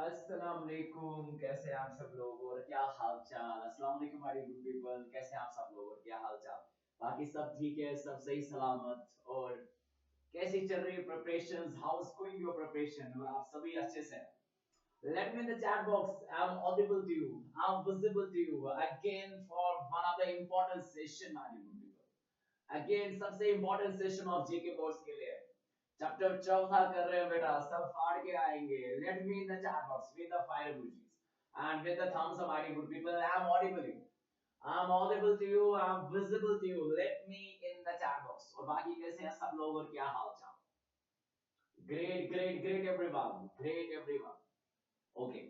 अस्सलाम वालेकुम, कैसे हैं आप सब लोग और क्या हाल चाल। अस्सलाम वालेकुम माय गुड पीपल, कैसे हैं आप सब लोग और क्या हाल चाल। बाकी सब ठीक है, सब सही सलामत। और कैसी चल रही है preparations, how is going your preparation, और आप सभी अच्छे से हैं? Let me in the chat box. I'm audible to you. I'm visible to you again for one of the important session, my dear people. Again, सबसे important session of JK Boards के लिए chapter चौथा कर रहे हैं बेटा, सब फाड़ के आएंगे। Let me in the chat box with the fire emojis and with the thumbs up, my dear good people. I'm audible. I'm audible to you. I'm visible to you. Let me in the chat box. और बाकी कैसे हैं सब लोग और क्या हाल चाल? Great, great, great everyone. Great everyone. Okay.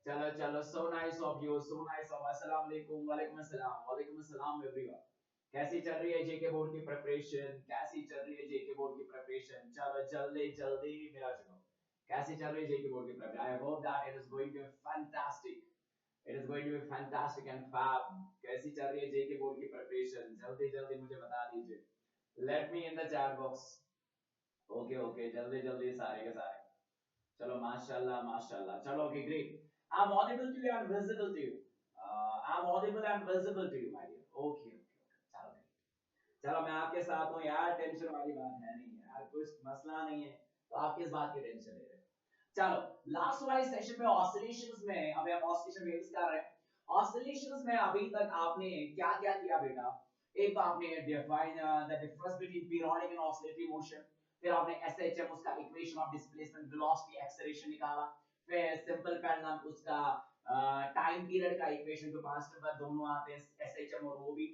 चलो चलो, so nice of you, so nice of। अस्सलाम वालेकुम, वालेकुम अस्सलाम, वालेकुम अस्सलाम एवरीवन। कैसी चल रही है जेके बोर्ड की प्रिपरेशन, कैसी चल रही है जेके बोर्ड की प्रिपरेशन? चलो जल्दी जल्दी मेरा चलो, कैसी चल रही है जेके बोर्ड की preparation? I hope that it is going to be fantastic, it is going to be fantastic and fab. कैसी चल रही है जेके बोर्ड की प्रिपरेशन? जल्दी जल्दी मुझे बता दीजिए। Late me in the chat box. Okay okay, जल्दी जल्दी सारे के सारे। चलो माशाल्लाह माशाल्लाह, चलो okay great. I'm audible to you and visible to you. I'm audible and visible to you, my dear. Okay okay okay, चलो great। चलो मैं आपके साथ हूँ यार, टेंशन वाली बात है नहीं यार, कुछ मसला नहीं है, तो आप किस बात की टेंशन ले रहे हैं? चलो लास्ट वाले सेशन में ऑसिलेशंस में, अभी हम ऑसिलेशन वेव्स कर रहे हैं। ऑसिलेशंस में अभी तक आपने क्या क्या किया बेटा? एक तो आपने define the difference between periodic and oscillatory motion, फिर आपने एसएचएम उसका equation of displacement velocity acceleration निकाला, फिर सिंपल पेंडुलम उसका टाइम पीरियड का इक्वेशन जो पास्ट नंबर दोनों आते हैं एसएचएम और वो भी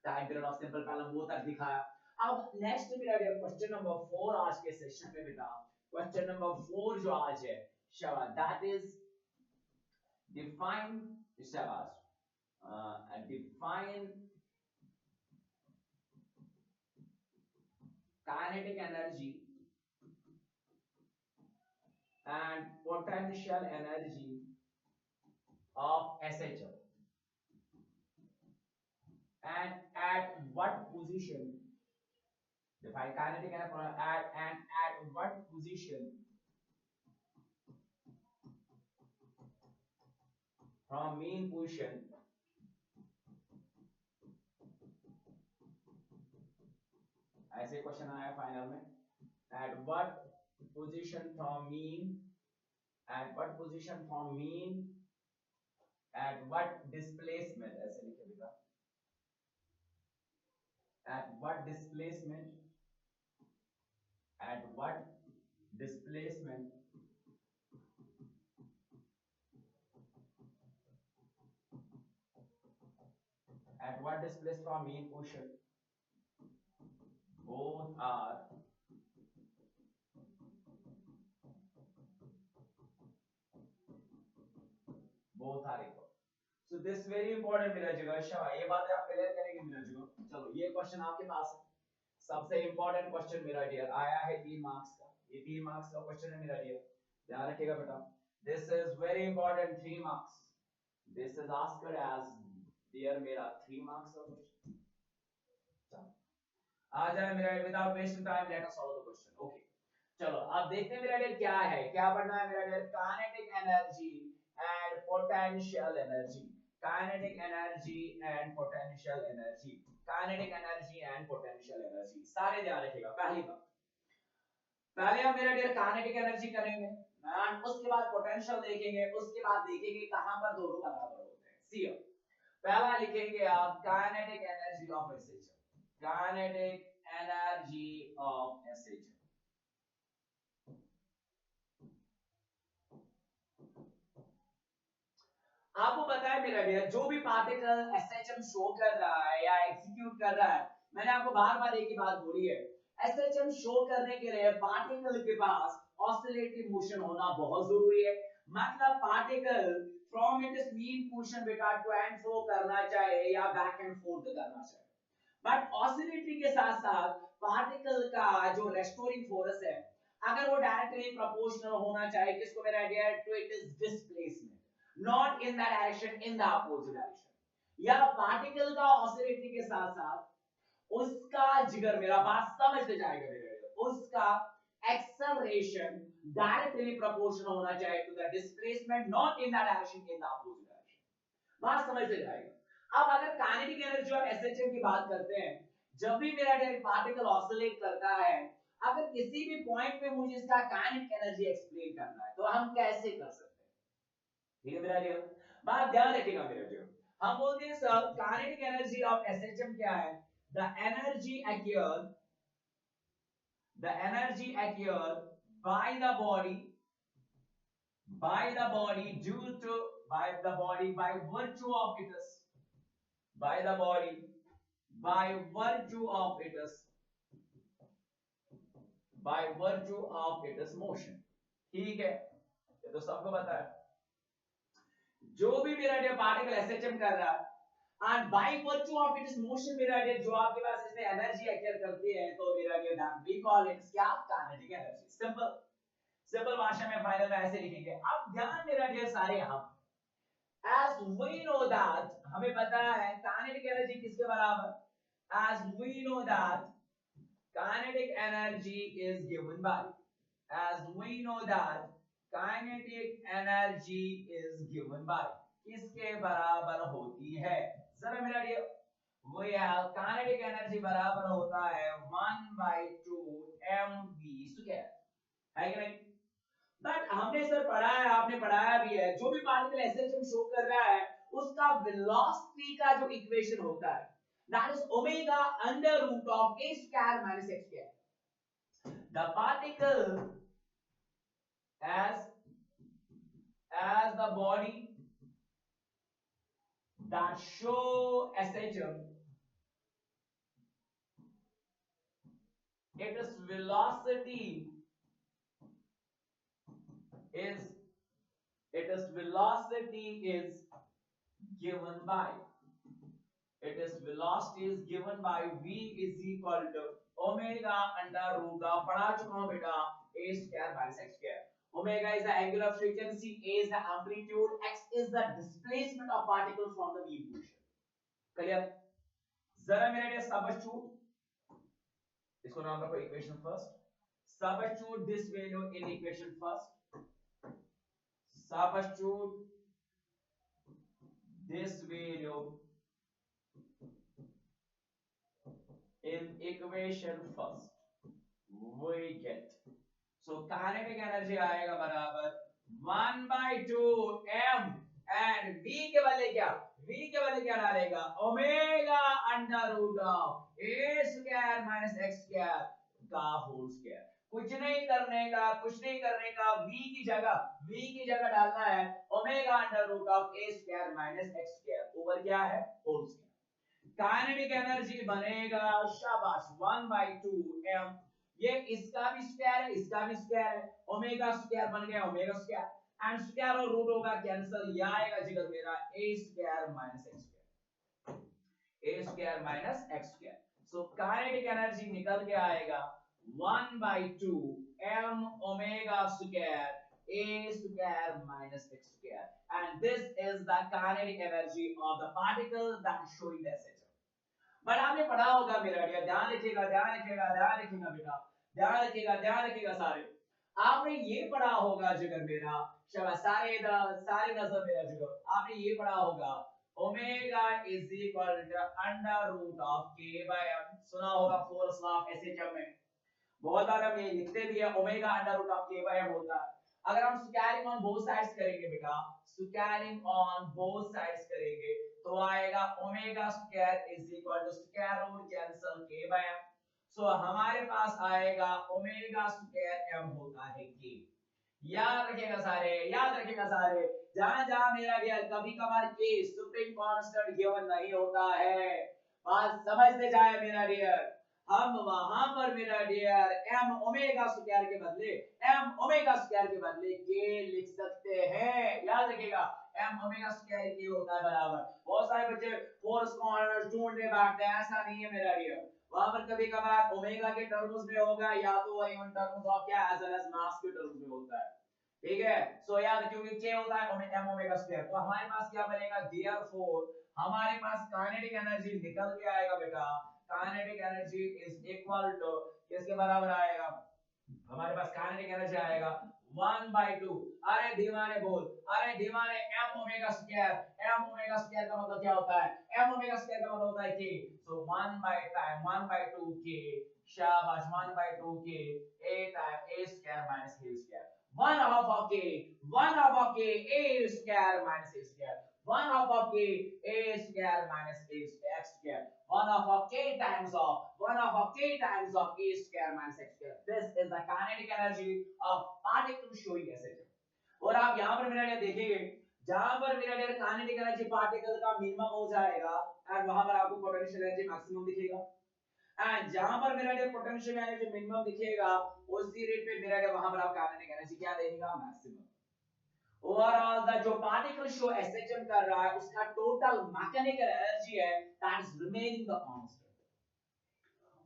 time period of simple pendulum वो तक दिखाया। अब नेक्स्ट मेरा क्वेश्चन नंबर 4 आज के सेशन में बेटा, क्वेश्चन नंबर 4 जो आज है शाबाश, दैट इज define शाबाश, define kinetic energy and potential energy of SHO, and at what position, define kinetic energy at what position from mean position, ऐसे क्वेश्चन आया फाइनल में, at what position from mean, at what position from mean, at what displacement, ऐसे लिखे बेटा, at what displacement, at what displacement at what displacement from mean position both are equal। So this very important मेरा जगह शाह, ये बात आप clear करेंगे मेरा जगह। चलो ये क्वेश्चन आपके पास है, सबसे इंपॉर्टेंट क्वेश्चन मेरा डियर आया है 3 मार्क्स का, ये 3 मार्क्स का क्वेश्चन है मेरा डियर, ध्यान रखिएगा बेटा। This is very important, 3 marks. This is asked as dear मेरा 3 मार्क्स का क्वेश्चन। चलो आ जाए मेरा, without wasting time let us solve the question. Okay चलो अब देखते हैं मेरा डियर क्या है, क्या पढ़ना है मेरा dear? Kinetic energy and potential energy, kinetic energy and potential energy, kinetic energy and potential energy, सारे ध्यान रखिएगा। पहली बात, पहले हम मेरा डियर काइनेटिक एनर्जी करेंगे एंड उसके बाद पोटेंशियल देखेंगे, उसके बाद देखेंगे कहां पर दोनों बराबर होते हैं। सी पहला लिखेंगे आप kinetic energy of SH, kinetic energy of SH. आपको पता है मेरा डियर, जो भी पार्टिकल एसएचएम शो कर रहा है या एग्जीक्यूट कर रहा है, मैंने आपको बार बार एक ही बात बोली है, एसएचएम शो करने के लिए पार्टिकल के पास ऑसिलेटरी मोशन होना बहुत जरूरी है। मतलब particle from its mean position बेटा टू एंड फ्रो करना चाहिए या बैक एंड फोर्थ करना चाहिए, बट ऑसिलेटरी के साथ साथ पार्टिकल का जो रेस्टोरिंग फोर्स है, अगर वो डायरेक्टली प्रोपोर्शनल होना चाहिए किसको मेरा dear? To it is displacement, not in the direction, in the opposite direction. या पार्टिकल का ऑसिलेटरी के साथ साथ उसका जिगर, मेरा बात समझ में जाएगा मेरे, उसका एक्सेलरेशन डायरेक्टली प्रोपोर्शनल होना चाहिए to the displacement, not in the direction, in the opposite direction. बात समझ में जाएगा। अब अगर काइनेटिक एनर्जी और एसएचएम की बात करते हैं, जब भी मेरा पार्टिकल ऑसिलेट करता है, अगर किसी भी पॉइंट पे मुझे इसका काइनेटिक एनर्जी एक्सप्लेन करना है तो हम कैसे कर सकते हैं? ठीक है मेरा डियर, बात ध्यान रखिएगा मेरा डियर। हम बोलते हैं sir kinetic energy of SHM क्या है? The energy acquired, the energy acquired by the body, due to, by the body by virtue of its, by the body by virtue of its, by virtue of its motion। ठीक है, ये तो सबको पता है। जो भी मेरा जो पार्टिकल एसएचएम कर रहा है, and by virtue of its motion मेरा जो आपके पास इसमें एनर्जी एक्वायर करती है, तो मेरा जो we call it क्या? Kinetic energy. सिंपल, सिंपल भाषा में फाइनल में ऐसे लिखेंगे। अब ध्यान मेरा ढेर सारे हम, as we know that, हमें पता है काइनेटिक एनर्जी किसके बराबर? as we know that kinetic energy is given by, as we know that kinetic energy is given by, किसके बराबर होती है? जरा मेरा ये वो यार काइनेटिक एनर्जी बराबर होता है 1/2 mv स्क्वायर, है कि नहीं? बट हमने सर पढ़ा है, आपने पढ़ाया भी है, जो भी पार्टिकल एसएचएम शो कर रहा है उसका वेलोसिटी का जो इक्वेशन होता है, that is omega under root of a square minus x square. The particle as the body that show SHM, its velocity is, its velocity is given by, its velocity is given by v is equal to omega under root of, पढ़ा चुका हूं बेटा, a square minus x square। Omega is the angular frequency, a is the amplitude, x is the displacement of particle from the mean position। Clear? जरा मेरे लिए substitute, इसको नाम रखो equation first, substitute this value in equation first, substitute this value in equation first, we get, so kinetic energy आएगा बराबर 1/2 m and v के बदले क्या, v के बदले क्या डालेगा? Omega under root of a square minus x square का होल स्क्वायर। कुछ नहीं करने का, कुछ नहीं करने का, v की जगह डालना है omega under root of a square minus x square over क्या है? Whole square. काइनेटिक एनर्जी बनेगा, शाबाश, 1/2 m, ये इसका भी स्क्वायर है, इसका भी स्क्वायर है, ओमेगा स्क्वायर बन गया ओमेगा स्क्वायर एंड स्क्वायर और रूट होगा कैंसिल, ये आएगा जिगर मेरा a square minus x square, a square minus x square. So kinetic energy निकल के आएगा 1/2 m omega square a square minus x square, and this is the kinetic energy of the particle that is showing the SHM। But आपने पढ़ा होगा मेरा dear, ध्यान रखिएगा, ध्यान रखिएगा, ध्यान रखिएगा बेटा, ध्यान रखिएगा, ध्यान रखिएगा सारे। आपने ये पढ़ा होगा जिगर मेरा, शाबाश, सारे नजर मेरा जिगर, आपने ये पढ़ा होगा omega is equal to under root of k by m, सुना होगा फोर्स लॉ ऑफ एसएचएम में, बहुत बार हम ये लिखते भी है omega under root of k by m होता है। अगर हम स्क्वायरिंग ऑन बोथ साइड्स करेंगे बेटा, स्क्वायरिंग ऑन बोथ साइड्स करेंगे तो आएगा omega square is equal to square root cancel k by m, so हमारे पास आएगा ओमेगा स्क्वायर m होता है k। याद रखिएगा सारे, याद रखिएगा सारे, जहां जहां मेरा डियर कभी कभार k सुप्रीम कांस्टेंट गिवन नहीं होता है, बात समझते जाए मेरा डियर, हम वहां पर मेरा डियर m ओमेगा स्क्वायर के बदले, m ओमेगा स्क्वायर के बदले k लिख सकते हैं। याद रखिएगा m ओमेगा स्क्वायर k होता है बराबर, बहुत सारे बच्चे फोर्स कॉर्नर ढूंढने बैठते हैं, ऐसा नहीं है मेरा डियर, वहां पर कभी कभार ओमेगा के टर्म्स में होगा या तो वही उन टर्म्स ऑफ क्या एज वेल एज मास के टर्म्स में होता है। ठीक है, सो याद क्योंकि k होता है m ओमेगा स्क्वायर, तो हमारे पास क्या बनेगा, देयरफॉर हमारे पास काइनेटिक एनर्जी निकल के आएगा बेटा, kinetic energy is equal to किसके बराबर आएगा, हमारे पास काइनेटिक एनर्जी आएगा 1/2। अरे दीवाने बोल, अरे दीवाने, m omega square. m omega square का मतलब क्या होता है? m ओमेगा स्क्वायर का मतलब होता है k। सो 1/2 k, शाबाश, 1/2 k a time a square minus k square. 1 half of k, 1 half of k a square minus a square, 1 half of k a square minus a square x square, 1 half of k times of 1 half of k times of a square minus x square. This is the kinetic energy of particle showing SHM. और आप यहाँ पर मेरा देखेंगे, जहां पर मेरा kinetic energy particle का मिनिमम हो जाएगा एंड वहां पर आपको पोटेंशियल एनर्जी मैक्सिमम दिखेगा। एंड जहां पर मेरा पोटेंशियल एनर्जी मिनिमम दिखेगा उसी रेट पे मेरा वहां पर आप काइनेटिक एनर्जी क्या देगा? मैक्सिमम। ओवरऑल द जो पार्टिकल शो एसएचएम कर रहा है उसका टोटल मैकेनिकल एनर्जी है that is remaining the constant.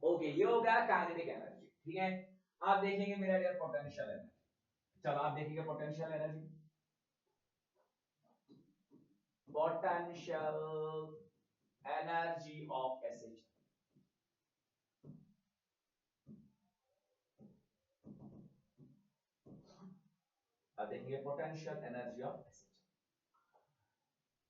Okay, ये हो गया काइनेटिक एनर्जी। ठीक है, आप देखेंगे मेरा डियर पोटेंशियल एनर्जी। चलो आप देखेंगे potential energy, potential energy of SHM. अब देखेंगे पोटेंशियल एनर्जी ऑफ एसएचएम।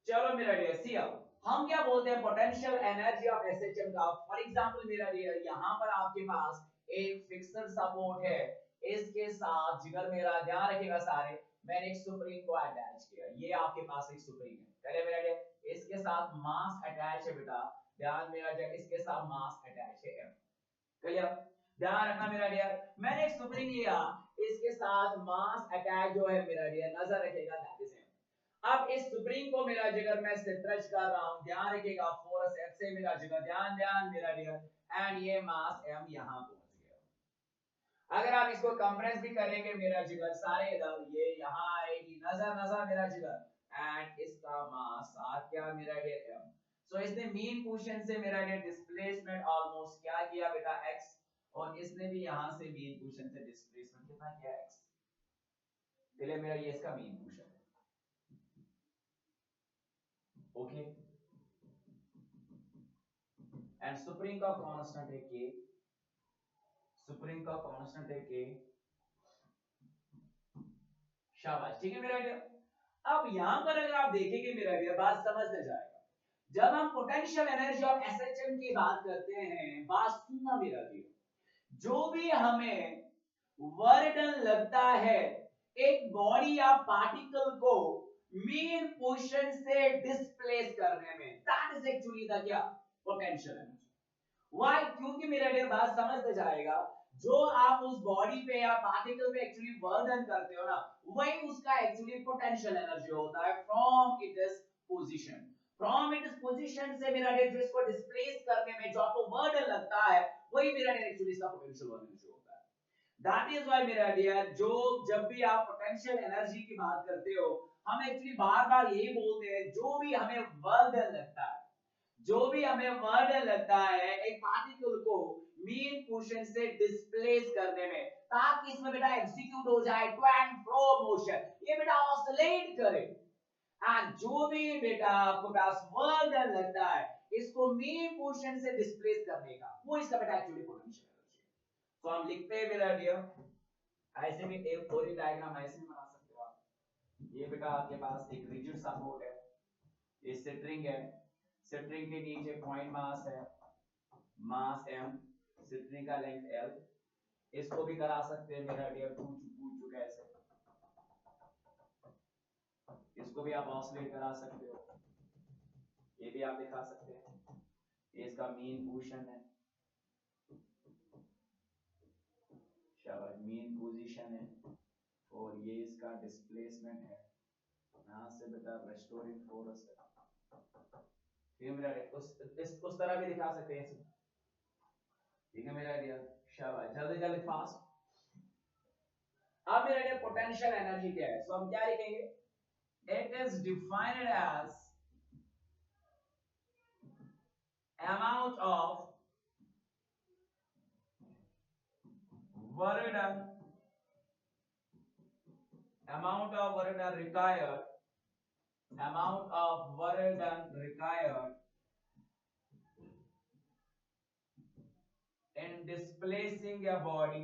चलो मेरा डियर सी, अब हम क्या बोलते हैं पोटेंशियल एनर्जी ऑफ एसएचएम का? फॉर एग्जांपल मेरा डियर, यहां पर आपके पास एक फिक्स्ड सपोर्ट है, इसके साथ जिगर मेरा ध्यान रखिएगा सारे, मैंने एक सुप्रीम को अटैच किया। ये आपके पास एक सुप्रीम है, चलिए मेरा डियर, इसके साथ मास अटैच है बेटा, ध्यान मेरा डियर, इसके साथ मास अटैच है m। क्लियर? ध्यान रखना मेरा डियर, मैंने एक सुप्रीम लिया, इसके साथ मास अटैच जो है मेरा डियर, नजर रखिएगा दैट इज m। अब इस स्प्रिंग को मेरा जिगर मैं स्ट्रेच कर रहा हूं, ध्यान रखिएगा, फोर्स एफ से मेरा जिगर, ध्यान ध्यान मेरा डियर, एंड ये मास एम यहां पहुंच गया। अगर आप इसको कंप्रेस भी करेंगे मेरा जिगर, सारे इधर ये यहां आएगी, नजर नजर मेरा जिगर, एंड इसका मास साथ क्या मेरा डियर एम। सो इसने मीन पोजीशन से मेरा डियर डिस्प्लेसमेंट ऑलमोस्ट क्या किया बेटा एक्स, और इसने भी यहां से मीन पोजीशन से डिस्प्लेसमेंट कितना किया एक्स। चलिए मेरा ये इसका मीन पोजीशन है। ओके, एंड सुप्रीम का कांस्टेंट है के, सुप्रीम का कांस्टेंट है के, शाबाश, ठीक है मेरा डियर। अब यहां पर अगर आप देखेंगे मेरा डियर, बात समझ में जाएगा, जब हम पोटेंशियल एनर्जी ऑफ एसएचएम की बात करते हैं, बात सुनना मेरा डियर, जो भी हमें वर्डन लगता है एक बॉडी या पार्टिकल को मेन पोजीशन से डिस्प्लेस करने में, दैट इज एक्चुअली द क्या? Potential energy. व्हाई? क्योंकि मेरा डियर बात समझते जाएगा, जो आप उस बॉडी पे या पार्टिकल पे एक्चुअली वर्क डन करते हो ना, वही उसका एक्चुअली पोटेंशियल एनर्जी होता है from its position. From its position से मेरा डियर जो इसको डिस्प्लेस करने में जो आपको वर्क डन लगता है, वही मेरा डियर एक्चुअली इसका पोटेंशियल एनर्जी होता है। दैट इज व्हाई मेरा डियर, जो जब भी आप पोटेंशियल एनर्जी की बात करते हो, हम एक्चुअली बार बार यही बोलते हैं, जो भी हमें वर्क डन लगता है, जो भी हमें वर्ड लगता है एक पार्टिकल को मीन पोजीशन से डिस्प्लेस करने में, ताकि इसमें बेटा एग्जीक्यूट हो जाए टू एंड फ्रो मोशन, ये बेटा ऑसिलेट करे, एंड जो भी बेटा आपको पास वर्ड लगता है इसको मीन पोजीशन से डिस्प्लेस करने का, वो इसका बेटा एक्चुअली पोटेंशियल एनर्जी है। तो हम लिखते हैं बेटा डियर, ऐसे में एक और डायग्राम ऐसे भी बना सकते हो आप। ये बेटा आपके पास एक रिजिड सपोर्ट है, ये स्ट्रिंग है, स्ट्रिंग के नीचे पॉइंट मास है, मास m, स्ट्रिंग का लेंथ l। इसको भी करा सकते हैं मेरा डियर पूछ कैसे, इसको भी आप ऑसिलेट करा सकते हो, ये भी आप दिखा सकते हैं। ये इसका मीन पोजीशन है, शाबाश, मीन पोजीशन है, और ये इसका डिस्प्लेसमेंट है, यहां से बेटा रेस्टोरिंग फोर्स है। ठीक है मेरा डियर, उस तरह भी दिखा सकते हैं। ठीक है मेरा डियर, शाबाश, जल्दी जल्दी फास्ट। अब मेरा डियर पोटेंशियल एनर्जी क्या है? सो हम क्या लिखेंगे? It is defined as amount of work done, amount of work done required, amount of work done required in displacing a body,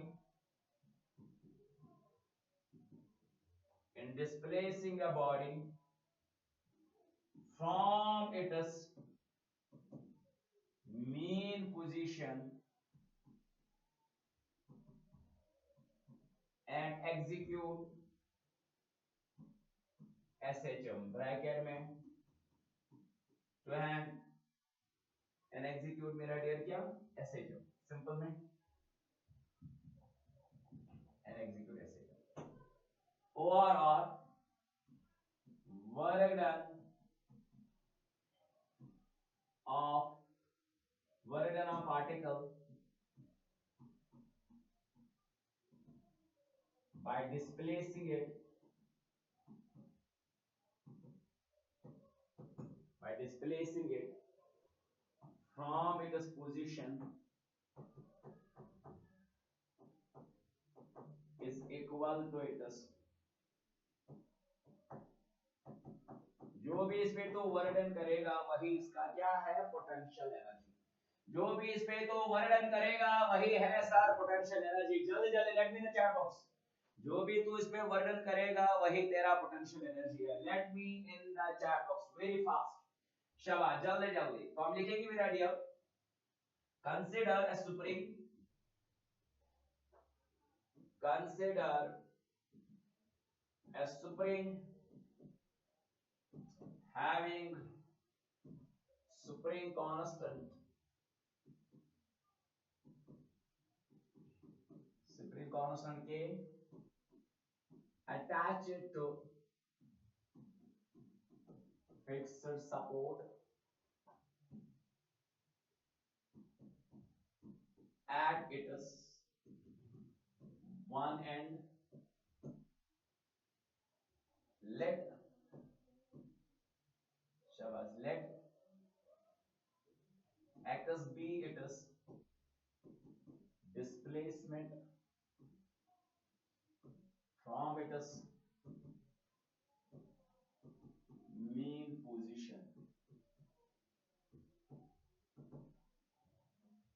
in displacing a body from its mean position and execute SHM bracket में जो है and execute मेरा dear क्या SHM simple में and execute SHM or work done of particle by displacing it from its position is equal to its जो भी इस पे तो वर्णन करेगा वही इसका क्या है पोटेंशियल एनर्जी जो भी इस पे तो वर्णन करेगा वही है सर पोटेंशियल एनर्जी जल्दी जल्दी let me in the chat box जो भी तू इस पे वर्णन करेगा वही तेरा पोटेंशियल एनर्जी है let me in the chat box very fast शाबाश जल्दी जल्दी तो हम लिखेंगे मेरा dear consider a spring consider a spring having spring constant K attached to fixed support at its one end let x be its displacement from its mean position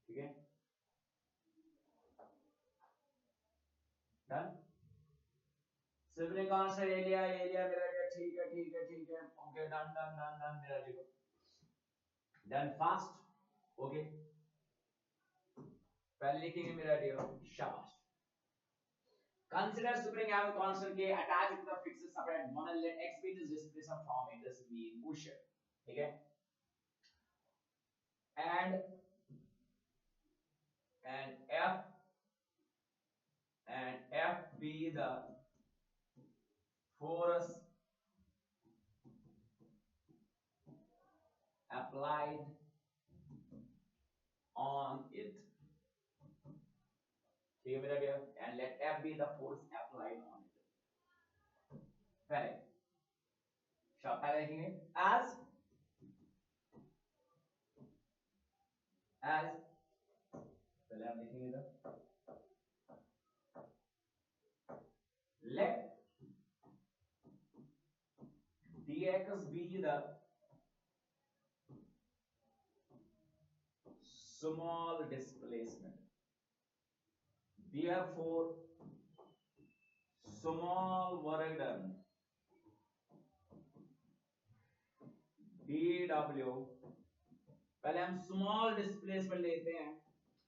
ठीक है done सिवरे कौन सा एरिया मेरा ठीक है ओके डन मेरा देखो done fast okay पहले लिखेंगे मेरा डियर शाबाश consider spring have a constant K attached to the fixed support one let x be its displacement from its mean position ठीक है and F be the force applied on it ठीक है मेरा dear and let F be the force applied on it पहले short पहले लिखेंगे as पहले हम लिखेंगे इधर let dx be the small displacement therefore small work done dw पहले हम स्मॉल डिस्प्लेसमेंट लेते हैं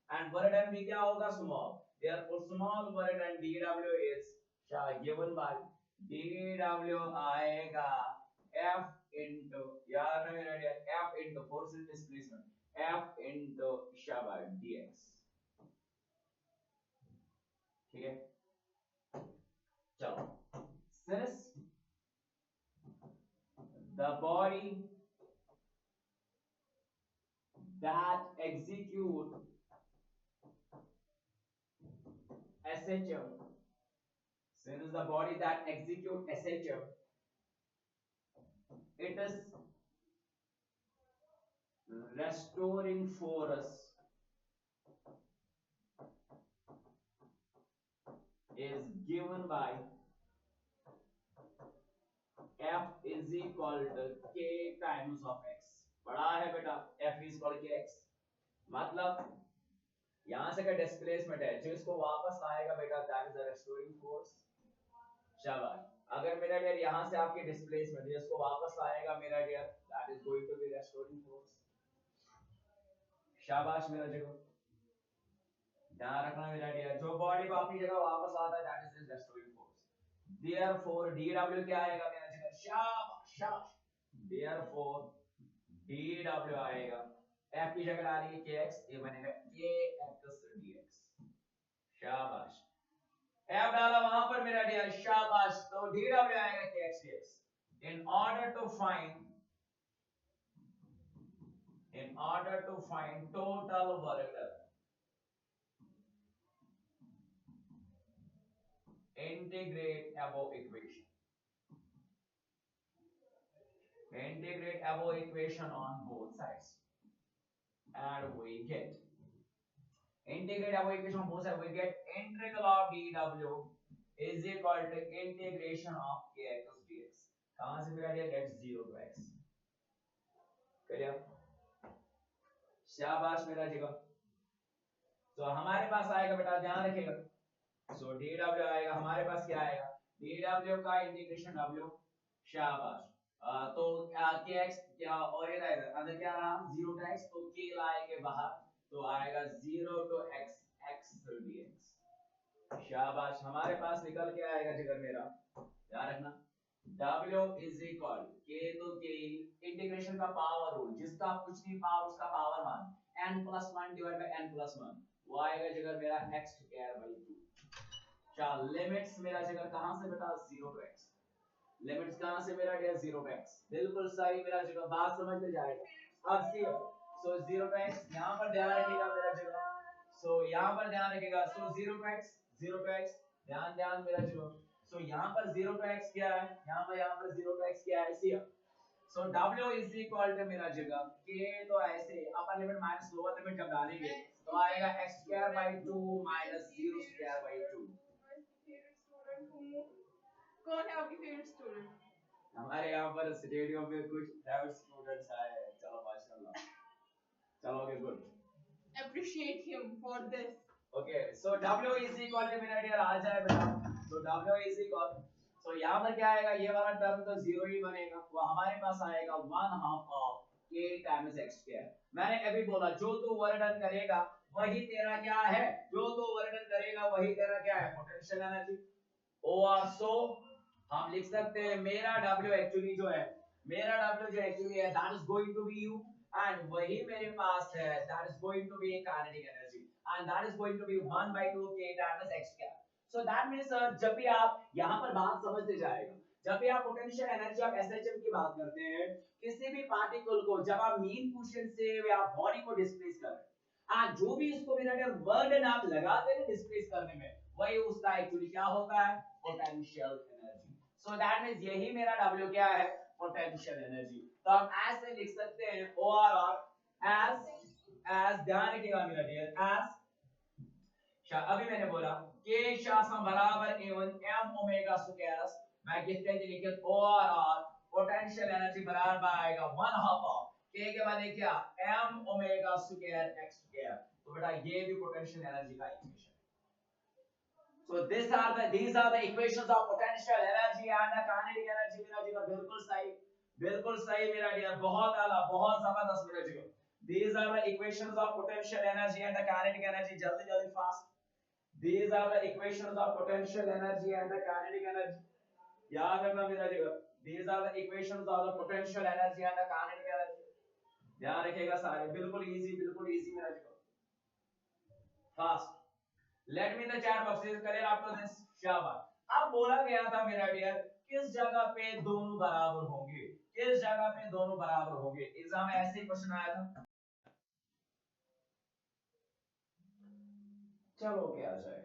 एंड वर्क डन भी क्या होगा small therefore small work done dw is given by dw आएगा f into यार f into force displacement f into शाबाश dx ठीक है चलो since the body that execute SHM since the body that execute SHM it is restoring force is given by F is equal to K times of X बड़ा है बेटा F is equal to KX मतलब यहां से का displacement है जो इसको वापस लाएगा बेटा that is the restoring force शाबाश अगर मेरा डियर यहाँ से आपके डिस्प्लेसमेंट इसको वापस आएगा मेरा dear, that is going to be restoring force. शाबाश मेरा जगह, ध्यान रखना मेरा डियर, जो बॉडी को अपनी जगह वापस आता है that is restoring force. Therefore d W क्या आएगा मेरा जगह, शाबाश शाबाश, देयरफॉर डीडब्ल्यू आएगा, एफ की जगह डालेंगे के एक्स, ये बनेगा के एक्स डीएक्स। शाबाश, एफ डाला वहां पर मेरा डियर, शाबाश, तो डीडब्ल्यू आएगा k x d x. in order to find total work done, integrate above equation, on both sides, and we get integrate above equation on both sides, we get integral of dw is equal to integration of kx dx। कहां से मेरा dear, get 0 to x, clear, शाबाश मेरा जगह। तो हमारे पास आएगा बेटा, ध्यान रखिएगा, सो dw आएगा हमारे पास, क्या आएगा, dw का इंटीग्रेशन w, शाबाश, तो kx क्या और ये रहेगा, अंदर क्या रहा 0 to x, तो k लाएंगे बाहर, तो आएगा 0 to x x dx। शाबाश, हमारे पास निकल के आएगा जिगर मेरा, ध्यान रखना, w इज इक्वल k तो k, इंटीग्रेशन का पावर रूल, जिसका कुछ नहीं पावर उसका पावर मान, n + 1 डिवाइड बाय n + 1, वो आएगा जिगर मेरा x स्क्वायर बाय 2। चल लिमिट्स मेरा जिगर कहां से बेटा, 0 to x, लिमिट्स कहां से मेरा डियर, 0 to x, बिल्कुल सही मेरा जिगर, बात समझ में जाएगा। अब सी, सो 0 to x, यहां पर ध्यान रखिएगा मेरा जिगर, सो यहां पर ध्यान रखिएगा, सो 0 to x, 0 to x, ध्यान ध्यान मेरा जिगर, सो यहां पर 0 to x क्या है, यहां पर 0 to x क्या है, सी, सो w इज इक्वल टू मेरा जगह k, तो ऐसे upper limit minus lower limit जब डालेंगे तो आएगा x square by 2 minus 0 square by 2। कौन है आपकी फेवरेट स्टूडेंट? हमारे यहाँ पर स्टेडियम में कुछ फेवरेट स्टूडेंट्स आए हैं, चलो माशाल्लाह, चलो okay good, appreciate him for this। Okay, so w is equal to मेरा डियर आ जाए बेटा, so w is equal, तो यहाँ पर क्या आएगा, ये वाला टर्म तो जीरो ही बनेगा, वो हमारे पास आएगा 1/2 of k times x square. मैंने अभी बोला जो तू वर्णन करेगा वही तेरा क्या है, जो तू वर्णन करेगा वही तेरा क्या है, पोटेंशियल एनर्जी। और सो हम लिख सकते हैं मेरा w एक्चुअली जो है, मेरा w जो एक्चुअली है that is going to be u, and वही मेरे पास है that is going to be kinetic energy, and that is going to be 1/2 k times x square. So that means जब भी आप यहां पर बात समझते जाएगा, जब भी आप पोटेंशियल एनर्जी ऑफ एसएचएम की बात करते हैं, किसी भी पार्टिकल को जब आप मीन पोजीशन से या बॉडी को डिस्प्लेस कर रहे हैं, आज जो भी उसको बिना वर्ड आप लगाते हैं डिस्प्लेस करने में, वही उसका एक्चुअली क्या होता है, potential energy. So that means यही मेरा W क्या है, पोटेंशियल एनर्जी। तो हम ऐसे लिख सकते हैं OR एज ध्यान रखिएगा मेरा डियर, एज, अभी मैंने बोला k शासम बराबर a1 m ओमेगा स्क्वायर, मैं किसके लिए लिखे OR पोटेंशियल एनर्जी बराबर आएगा 1/2 ऑफ k के बाद क्या m omega square x square, तो बेटा ये भी पोटेंशियल एनर्जी का इक्वेशन है। So these are the equations of potential energy and the kinetic energy मेरा जी, बिल्कुल सही मेरा डियर, बहुत आला, बहुत जबरदस्त मेरा जी। These are the equations of potential energy and the kinetic energy, जल्दी जल्दी fast. These are the equations of potential energy and the kinetic energy, याद रखना मेरा जी। These are the equations of the potential energy and the kinetic energy, ध्यान रखिएगा सारे, बिल्कुल easy मेरा जी, fast. Let me in the chat box is clear up to this, शाबाश। अब बोला गया था मेरा डियर किस जगह पे दोनों बराबर होंगे, किस जगह पे दोनों बराबर होंगे, एग्जाम में ऐसे ही क्वेश्चन आया था। चलो क्या जाए,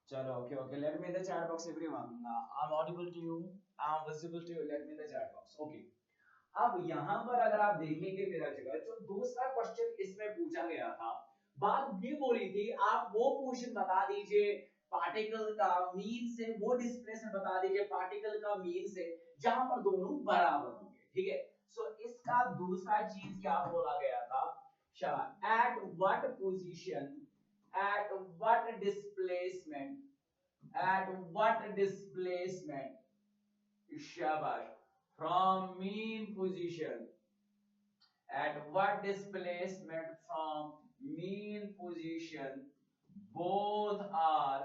चलो okay let me in the chat box everyone, I am audible to you, I am visible to you, let me in the chat box, okay. अब यहां पर अगर आप देखेंगे मेरा जगह, जो दूसरा क्वेश्चन इसमें पूछा गया था, बात ये बोली थी आप वो पोजीशन बता दीजिए पार्टिकल का मीन से, वो डिस्प्लेसमेंट बता दीजिए पार्टिकल का मीन से जहां पर दोनों बराबर होंगे, ठीक है। सो इसका दूसरा चीज क्या बोला गया था, at what position, at what displacement शाबाश, from mean position, at what displacement from mean position both are,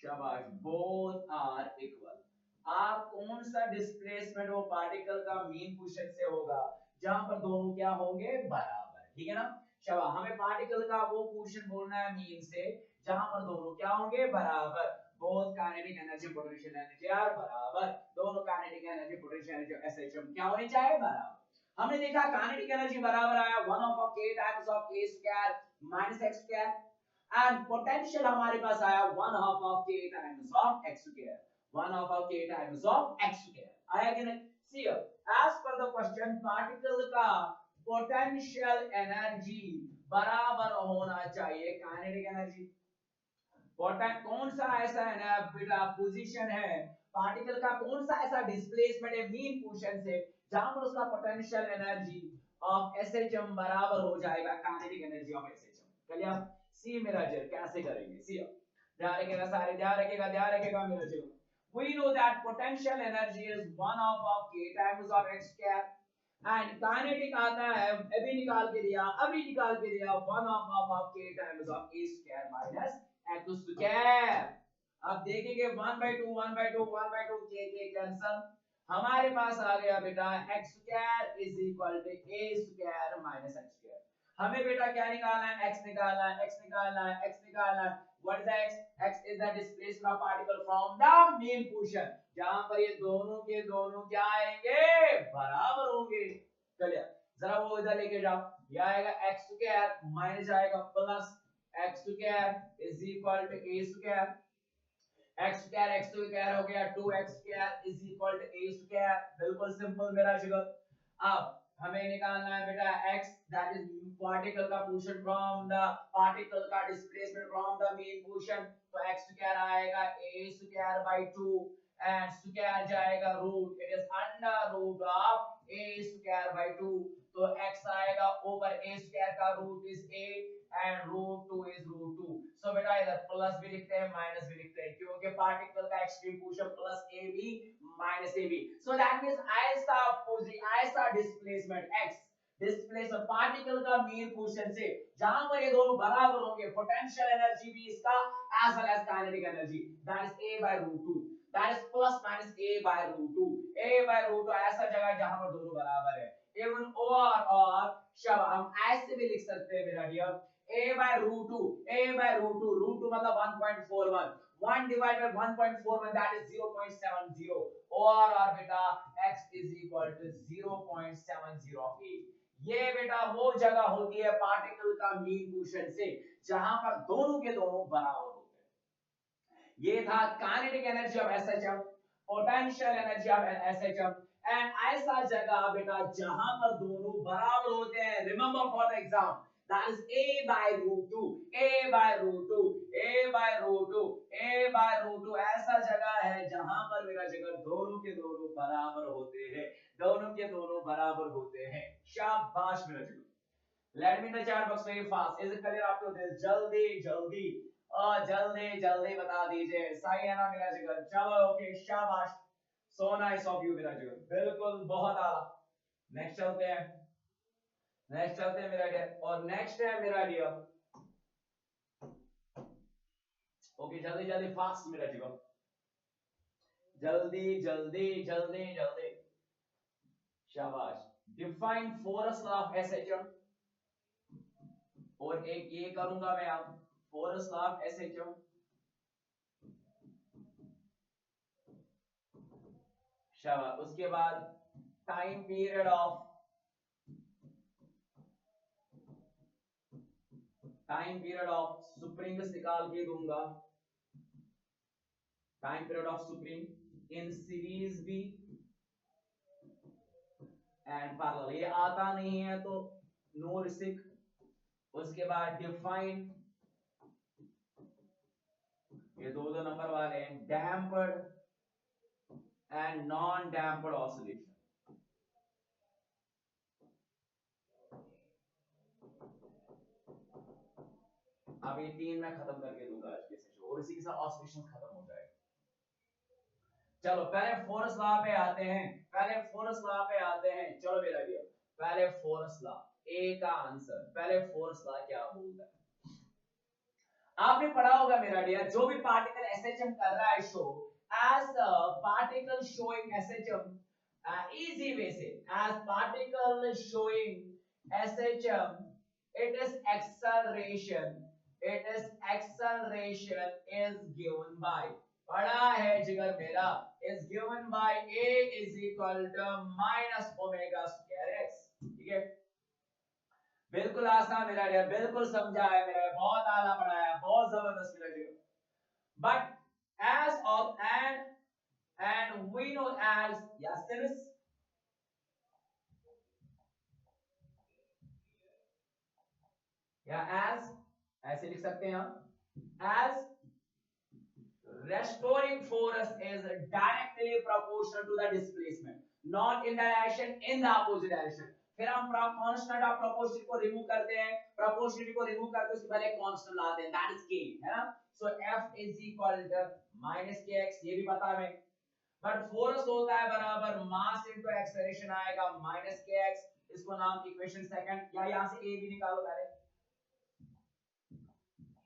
शाबाश, both are equal. आप कौन सा डिस्प्लेसमेंट वो पार्टिकल का मीन पोजीशन से होगा जहां पर दोनों क्या होंगे, बराबर, ठीक है ना। शाबाश, हमें पार्टिकल का वो पोजीशन बोलना है मीन से जहां पर दोनों क्या होंगे, बराबर। Both kinetic energy potential energy are बराबर, दोनों kinetic energy potential energy SHM क्या होनी चाहिए, बराबर। हमने देखा काइनेटिक एनर्जी बराबर आया 1/k times of a square minus x square, and potential हमारे पास आया 1/2 k times of x square, 1/2 k times of x square आया कि नहीं। See as per the question particle का पोटेंशियल एनर्जी बराबर होना चाहिए काइनेटिक एनर्जी। कौन सा ऐसा है ना बेटा पोजीशन है, पार्टिकल का कौन सा ऐसा डिस्प्लेसमेंट है मीन पोजीशन से जहां पर उसका पोटेंशियल एनर्जी ऑफ एसएचएम बराबर हो जाएगा काइनेटिक एनर्जी ऑफ एसएचएम। चलिए आप सी मेरा जर कैसे करेंगे, सी ध्यान रखिएगा, सारे ध्यान रखिएगा मेरा जर। we know that potential energy is 1/2 k times of x square and kinetic आता है, अभी निकाल के दिया 1/2 k times of a square minus x square. अब देखेंगे 1/2 1/2 1/2 के कैंसल, हमारे पास आ गया बेटा x square is equal to a square minus x square. हमें बेटा क्या निकालना है, x निकालना है, x निकालना है, x निकालना है। What is x? x is the displacement of particle from the main position, जहां पर ये दोनों के दोनों क्या आएंगे, बराबर होंगे। चलिए जरा वो इधर लेके जाओ, ये आएगा x स्क्वायर माइनस आएगा plus x square is equal to a square, x square हो गया 2x square is equal to a square, बिल्कुल सिंपल मेरा शुगर। अब हमें निकालना है बेटा x, दैट इज पार्टिकल का पोजीशन फ्रॉम द पार्टिकल का displacement from the mean position, तो x स्क्वायर आएगा a square by 2 and square जाएगा root, it is under root of a square by 2, तो x आएगा ऊपर a स्क्वायर का root is a and root 2 is root 2। So बेटा इधर plus भी लिखते हैं माइनस भी लिखते हैं क्योंकि पार्टिकल का extreme position plus ab minus ab, so that means ऐसा डिस्प्लेसमेंट x डिस्प्लेसमेंट पार्टिकल का मेन पोजीशन से जहां पर ये दोनों बराबर होंगे, पोटेंशियल एनर्जी भी इसका as well as kinetic energy, that is a by root 2, that is plus minus a by root 2, a by root 2 ऐसा जगह जहां पर दोनों बराबर है। इवन और शब हम ऐसे भी लिख सकते हैं मेरा dear, a by root 2, root 2 मतलब 1.41, 1 divided by 1.41 that is 0.70, और बेटा x is equal to 0.708। ये बेटा वो जगह होती है पार्टिकल का मीन पोजीशन से जहां पर दोनों के दोनों बराबर होते हैं। ये था kinetic energy of SHM, potential energy of SHM, and ऐसा जगह बेटा जहां पर दोनों बराबर होते हैं, remember for the exam, that is a by root 2, a by root 2, a by root 2, a by root 2 ऐसा जगह है जहां पर मेरा जगह दोनों के दोनों बराबर होते हैं, दोनों के दोनों बराबर होते हैं। शाबाश मेरा जगह। Late me in the chat box very fast, is it clear आपको, जल्दी जल्दी और जल्दी जल्दी बता दीजिए, सही है ना मेरा जगह। चलो ओके शाबाश, सो नाइस ऑफ यू मेरा जगह, बिल्कुल बहुत आला। नेक्स्ट चलते हैं, मेरा डियर, और नेक्स्ट है मेरा डियर, ओके जल्दी जल्दी फास्ट मेरा डियर, जल्दी जल्दी जल्दी जल्दी, शाबाश। Define forces law of SHM, और एक ये करूंगा मैं अब फोरस लॉ ऑफ एसएचएम, शाबाश। उसके बाद टाइम पीरियड ऑफ स्प्रिंग्स निकाल के दूंगा, time period of spring in series be and parallel, ये आता नहीं है तो नो रिस्क। उसके बाद डिफाइन, ये दो नंबर वाले हैं, डैम्पर्ड एंड नॉन डैम्पर्ड ऑसिलेशन। अब ये तीन मैं खत्म करके दूंगा आज के सेशन, और इसी के साथ ऑसिलेशन खत्म हो जाएगा। चलो पहले फोर्स लॉ पे आते हैं, पहले फोर्स लॉ पे आते हैं। चलो मेरा डियर, पहले फोर्स लॉ, ए का आंसर, पहले फोर्स लॉ क्या बोलता है? आपने पढ़ा होगा मेरा डियर, जो भी पार्टिकल एसएचएम कर रहा है show, as particle showing SHM, easy way से, as particle showing SHM, it is acceleration, it is acceleration is given by, पढ़ा है जिगर मेरा, is given by A is equal to minus omega square x। ठीक है, बिल्कुल आसान मेरा डियर, बिल्कुल समझा है मेरा, बहुत आला पढ़ाया है, बहुत जबरदस्त मेरा dear. But as of and we know as, yes since, या as, ऐसे लिख सकते हैं हम, as restoring force is directly proportional to the displacement, not in the direction, in the opposite direction। फिर हम कांस्टेंट ऑफ प्रोपोर्शनल को remove करते हैं, प्रोपोर्शनल को रिमूव करके उसके पहले कांस्टेंट लाते हैं, दैट इज k, है ना। So f is equal to minus kx, ये भी पता है हमें। बट फोर्स होता है बराबर मास इनटू एक्सेलरेशन, आएगा माइनस kx। इसको नाम इक्वेशन सेकंड, या यहां से a भी निकालो पहले।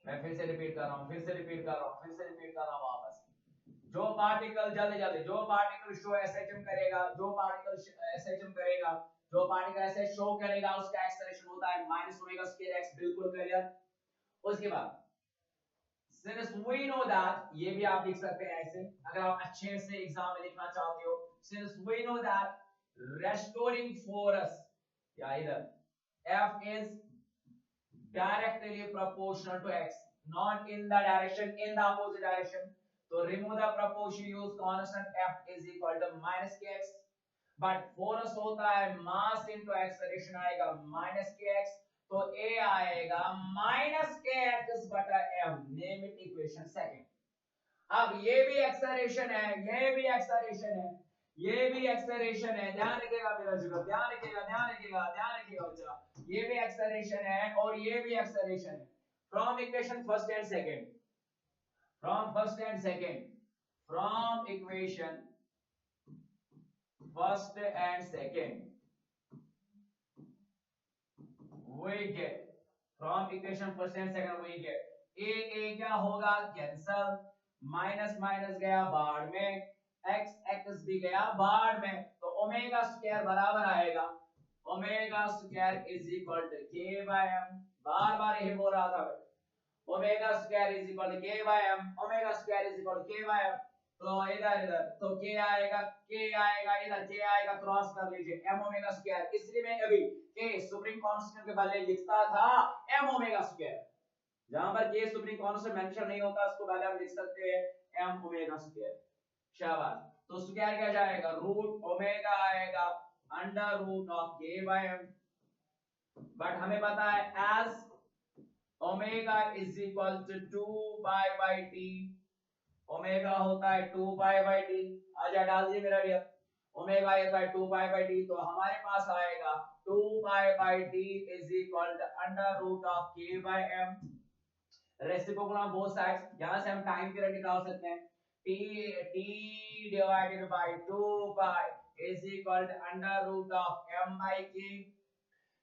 मैं फिर से रिपीट कर रहा हूं, फिर से रिपीट कर रहा हूं, फिर से रिपीट कर रहा हूं वापस। जो पार्टिकल जल्दी जल्दी, जो पार्टिकल शो एसएचएम करेगा, जो पार्टिकल एसएचएम करेगा, जो पार्टिकल ऐसे शो करेगा, उसका एक्सेलरेशन होता है माइनस ओमेगा स्क्वायर एक्स। बिल्कुल क्लियर। उसके बाद since we know that, ये भी आप लिख सकते हैं ऐसे, अगर आप अच्छे से एग्जाम में लिखना चाहते हो। since we know that restoring force, या इधर F is directly proportional to x, not in the direction, in the opposite direction। तो remove the proportion, use constant f is equal to minus kx। But force होता है mass into acceleration, आएगा minus kx। तो a आएगा minus kx बटा m, name it equation second. अब ये भी एक्सेलरेशन है, ये भी एक्सेलरेशन है, ये भी एक्सेलरेशन है, ध्यान रखिएगा मेरा जुगल, ध्यान रखिएगा, ध्यान रखिएगा, ध्यान रखिएगा बच्चा। ये भी एक्सेलरेशन है और ये भी एक्सेलरेशन है। From equation first and second, from first and second, from equation first and second we get, from equation first and second we get a क्या होगा, कैंसल, माइनस माइनस गया बाहर में, x x भी गया बाहर में, तो ओमेगा स्क्वायर बराबर आएगा omega square is equal to k by m। बार बार यही बोल रहा था, omega square is equal to k by m, omega square is equal to k by m। तो इधर इधर तो k आएगा, इधर k आएगा, क्रॉस कर लीजिए, m ओमेगा स्क्वायर। इसलिए मैं अभी k सुप्रीम कांस्टेंट के पहले लिखता था m ओमेगा स्क्वायर, जहां पर k सुप्रीम कांस्टेंट मेंशन नहीं होता उसको पहले हम लिख सकते हैं m ओमेगा स्क्वायर। शाबाश। तो स्क्वायर क्या जाएगा, रूट ओमेगा आएगा under root of k by m। But हमें पता है as omega is equal to 2 pi by t, omega होता है 2 पाई बाय t। आजा डाल दिए मेरा डियर, ओमेगा होता है 2 पाई बाय t, तो हमारे पास आएगा 2 pi by t is equal to under root of k by m। Reciprocal of both sides, यहां से हम टाइम पीरियड निकाल सकते हैं, t divided by 2 pi is equal to under root of m by k।